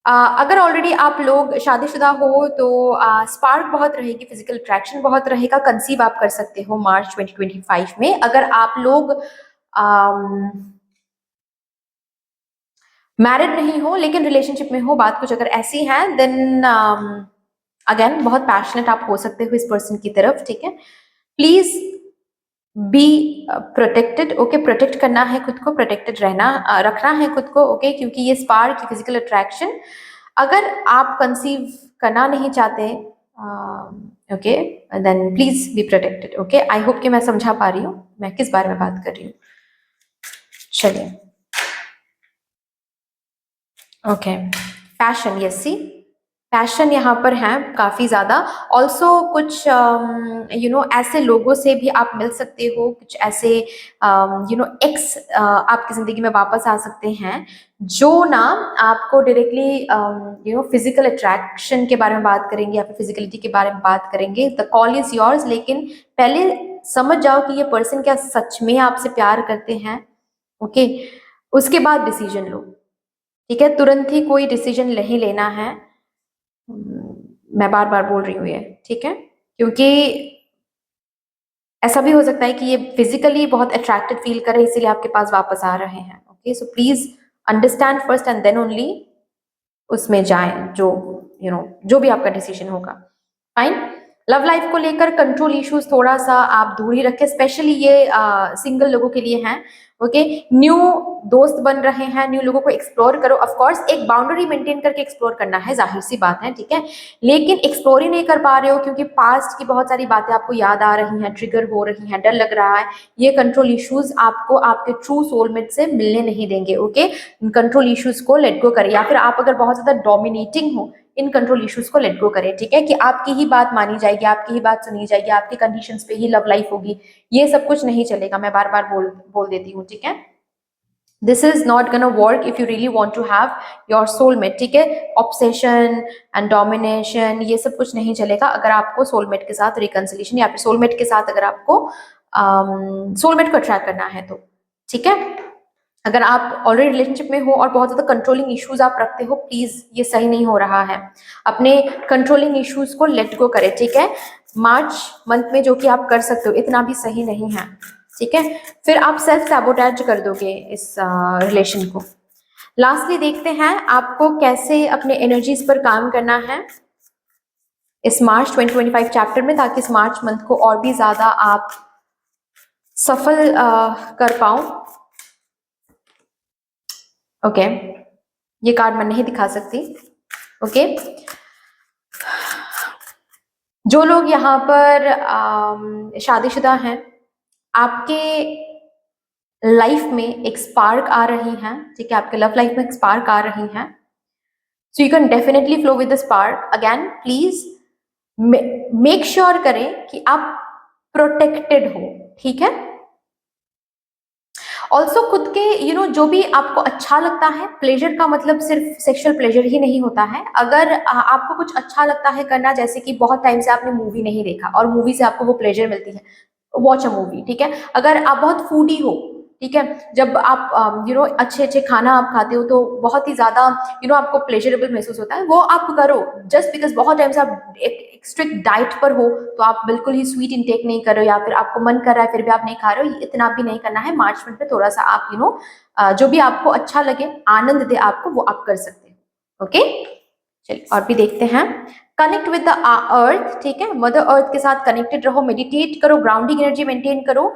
अगर ऑलरेडी आप लोग शादीशुदा हो तो स्पार्क बहुत रहेगी, फिजिकल अट्रैक्शन बहुत रहेगा, कंसीव आप कर सकते हो मार्च 2025 में। अगर आप लोग मैरिड नहीं हो लेकिन रिलेशनशिप में हो, बात कुछ अगर ऐसी है, देन अगेन बहुत पैशनेट आप हो सकते हो इस पर्सन की तरफ। ठीक है, please be protected. Okay, protect करना है खुद को, प्रोटेक्टेड रहना रखना है खुद को। ओके, क्योंकि ये स्पार्क, फिजिकल अट्रैक्शन, अगर आप कंसीव करना नहीं चाहते, okay, then please be protected. Okay, I hope कि मैं समझा पा रही हूँ मैं किस बारे में बात कर रही हूँ। चलिए, ओके, पैशन, यस, सी पैशन यहाँ पर है काफी ज्यादा। ऑल्सो कुछ ऐसे लोगों से भी आप मिल सकते हो, कुछ ऐसे एक्स आपकी जिंदगी में वापस आ सकते हैं, जो ना आपको डायरेक्टली फिजिकल अट्रैक्शन के बारे में बात करेंगे या फिर फिजिकलिटी के बारे में बात करेंगे। द कॉल इज योर्स, लेकिन पहले समझ जाओ कि ये पर्सन क्या सच में आपसे प्यार करते हैं। ओके, उसके बाद डिसीजन लो। ठीक है, तुरंत ही कोई डिसीजन नहीं लेना है। मैं बार बार बोल रही हूँ ये, ठीक है, क्योंकि ऐसा भी हो सकता है कि ये फिजिकली बहुत अट्रैक्टेड फील करे, इसीलिए आपके पास वापस आ रहे हैं। Okay, so please understand first and then only उसमें जाएं, जो जो भी आपका डिसीजन होगा। फाइन, लव लाइफ को लेकर कंट्रोल इश्यूज थोड़ा सा आप दूर ही रखें, स्पेशली ये सिंगल लोगों के लिए हैं। ओके, न्यू दोस्त बन रहे हैं, न्यू लोगों को एक्सप्लोर करो। ऑफ कोर्स एक बाउंड्री मेंटेन करके एक्सप्लोर करना है, जाहिर सी बात है, ठीक है, लेकिन एक्सप्लोर ही नहीं कर पा रहे हो क्योंकि पास्ट की बहुत सारी बातें आपको याद आ रही हैं, ट्रिगर हो रही हैं, डर लग रहा है। ये कंट्रोल इश्यूज आपको आपके ट्रू सोलमेट से मिलने नहीं देंगे। ओके, कंट्रोल इश्यूज को लेट गो करें, या फिर आप अगर बहुत ज्यादा डोमिनेटिंग हो, इन कंट्रोल इश्यूज को लेट गो करें। ठीक है, कि आपकी ही बात मानी जाएगी, आपकी ही बात सुनी जाएगी, आपकी कंडीशंस पे ही लव लाइफ होगी, ये सब कुछ नहीं चलेगा। मैं बार बार बोल देती हूँ, ठीक है। This is not gonna work if you really want to have your soulmate, ठीक है। ऑब्सेशन एंड डोमिनेशन ये सब कुछ नहीं चलेगा अगर आपको सोलमेट के साथ रिकंसिलिएशन या फिर सोलमेट के साथ अगर आपको सोलमेट को अट्रैक्ट करना है तो, ठीक है। अगर आप ऑलरेडी रिलेशनशिप में हो और बहुत ज्यादा कंट्रोलिंग इश्यूज आप रखते हो, प्लीज ये सही नहीं हो रहा है। अपने कंट्रोलिंग इश्यूज को लेट गो करें, ठीक है। मार्च मंथ में जो कि आप कर सकते हो इतना भी सही नहीं है, ठीक है। फिर आप सेल्फ सैबोटेज कर दोगे इस रिलेशन को। लास्टली देखते हैं आपको कैसे अपने एनर्जीज पर काम करना है इस मार्च 2025 चैप्टर में, ताकि इस मार्च मंथ को और भी ज्यादा आप सफल कर पाओ। ओके, ये कार्ड मैं नहीं दिखा सकती। ओके, जो लोग यहाँ पर शादीशुदा हैं, आपके लाइफ में एक स्पार्क आ रही है, ठीक है। आपके लव लाइफ में एक स्पार्क आ रही है, so you can definitely flow with the spark. Again please make sure करें कि आप प्रोटेक्टेड हो, ठीक है। ऑल्सो खुद के जो भी आपको अच्छा लगता है, प्लेजर का मतलब सिर्फ सेक्सुअल प्लेजर ही नहीं होता है। अगर आपको कुछ अच्छा लगता है करना, जैसे कि बहुत टाइम से आपने मूवी नहीं देखा और मूवी से आपको वो प्लेजर मिलती है, वॉच अ मूवी, ठीक है। अगर आप बहुत फूडी हो, ठीक है, जब आप अच्छे अच्छे खाना आप खाते हो तो बहुत ही ज्यादा आपको प्लेजरेबल महसूस होता है, वो आप करो। जस्ट बिकॉज बहुत टाइम से आप एक स्ट्रिक्ट डाइट पर हो तो आप बिल्कुल ही स्वीट इंटेक नहीं कर रहे हो, या फिर आपको मन कर रहा है फिर भी आप नहीं खा रहे हो, इतना भी नहीं करना है। मार्च मंथ में थोड़ा सा आप जो भी आपको अच्छा लगे, आनंद दे आपको, वो आप कर सकते हो। ओके, चलिए और भी देखते हैं। कनेक्ट विद द अर्थ, ठीक है। मदर अर्थ के साथ कनेक्टेड रहो, मेडिटेट करो, ग्राउंडिंग एनर्जी मेंटेन करो,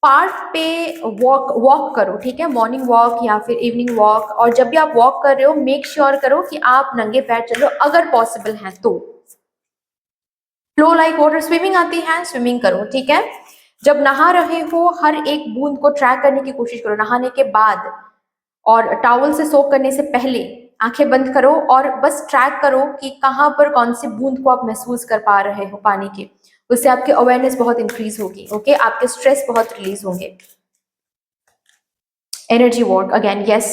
पार्क पे वॉक करो, ठीक है। मॉर्निंग वॉक या फिर इवनिंग वॉक। और जब भी आप वॉक कर रहे हो मेक श्योर करो कि आप नंगे पैर चल रहे हो, अगर पॉसिबल है तो। फ्लो लाइक वाटर, स्विमिंग आती है स्विमिंग करो, ठीक है। जब नहा रहे हो हर एक बूंद को ट्रैक करने की कोशिश करो, नहाने के बाद और टॉवल से सोक करने से पहले आंखें बंद करो और बस ट्रैक करो कि कहाँ पर कौन सी बूंद को आप महसूस कर पा रहे हो पानी के। उससे आपकी अवेयरनेस बहुत इंक्रीज होगी, ओके। आपके स्ट्रेस बहुत रिलीज होंगे। Energy work again, yes.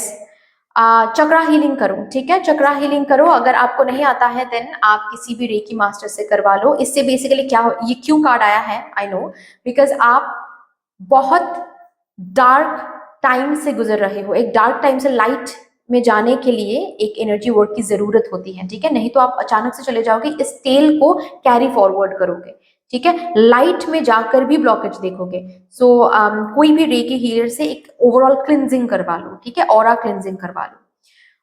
Chakra healing करो, ठीक है। चक्रा हीलिंग करो, अगर आपको नहीं आता है देन आप किसी भी रेकी मास्टर से करवा लो। इससे बेसिकली क्या हो, ये क्यों कार्ड आया है, आई नो, बिकॉज आप बहुत डार्क टाइम से गुजर रहे हो। एक डार्क टाइम से लाइट में जाने के लिए एक एनर्जी वर्क की जरूरत होती है, ठीक है। नहीं तो आप अचानक से चले जाओगे, इस टेल को कैरी फॉरवर्ड करोगे, ठीक है। लाइट में जाकर भी ब्लॉकेज देखोगे। सो कोई भी रेकी हीलर से एक ओवरऑल क्लिनजिंग करवा लो, ठीक है, ऑरा क्लिनजिंग करवा लो,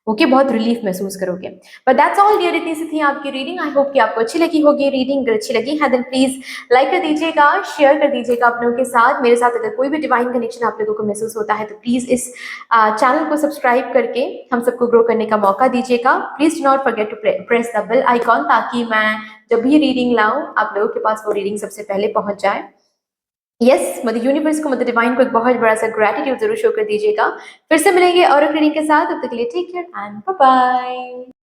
ओके। बहुत रिलीफ महसूस करोगे। बट दैट्स ऑल डियर, इतनी सी थी आपकी रीडिंग। आई होप कि आपको अच्छी लगी होगी रीडिंग। अगर अच्छी लगी है देन प्लीज लाइक कर दीजिएगा, शेयर कर दीजिएगा अपनों के साथ। मेरे साथ अगर कोई भी डिवाइन कनेक्शन आप लोगों को महसूस होता है तो प्लीज इस चैनल को सब्सक्राइब करके हम सबको ग्रो करने का मौका दीजिएगा। Please do not forget to press the bell icon, ताकि मैं जब भी रीडिंग लाऊं आप लोगों के पास वो रीडिंग सबसे पहले पहुंच जाए। यस, मदर यूनिवर्स को, मदर डिवाइन को एक बहुत बड़ा सा ग्रेटिट्यूड जरूर शो कर दीजिएगा। फिर से मिलेंगे और एक रीडिंग के साथ, तब तक के लिए take care and bye bye.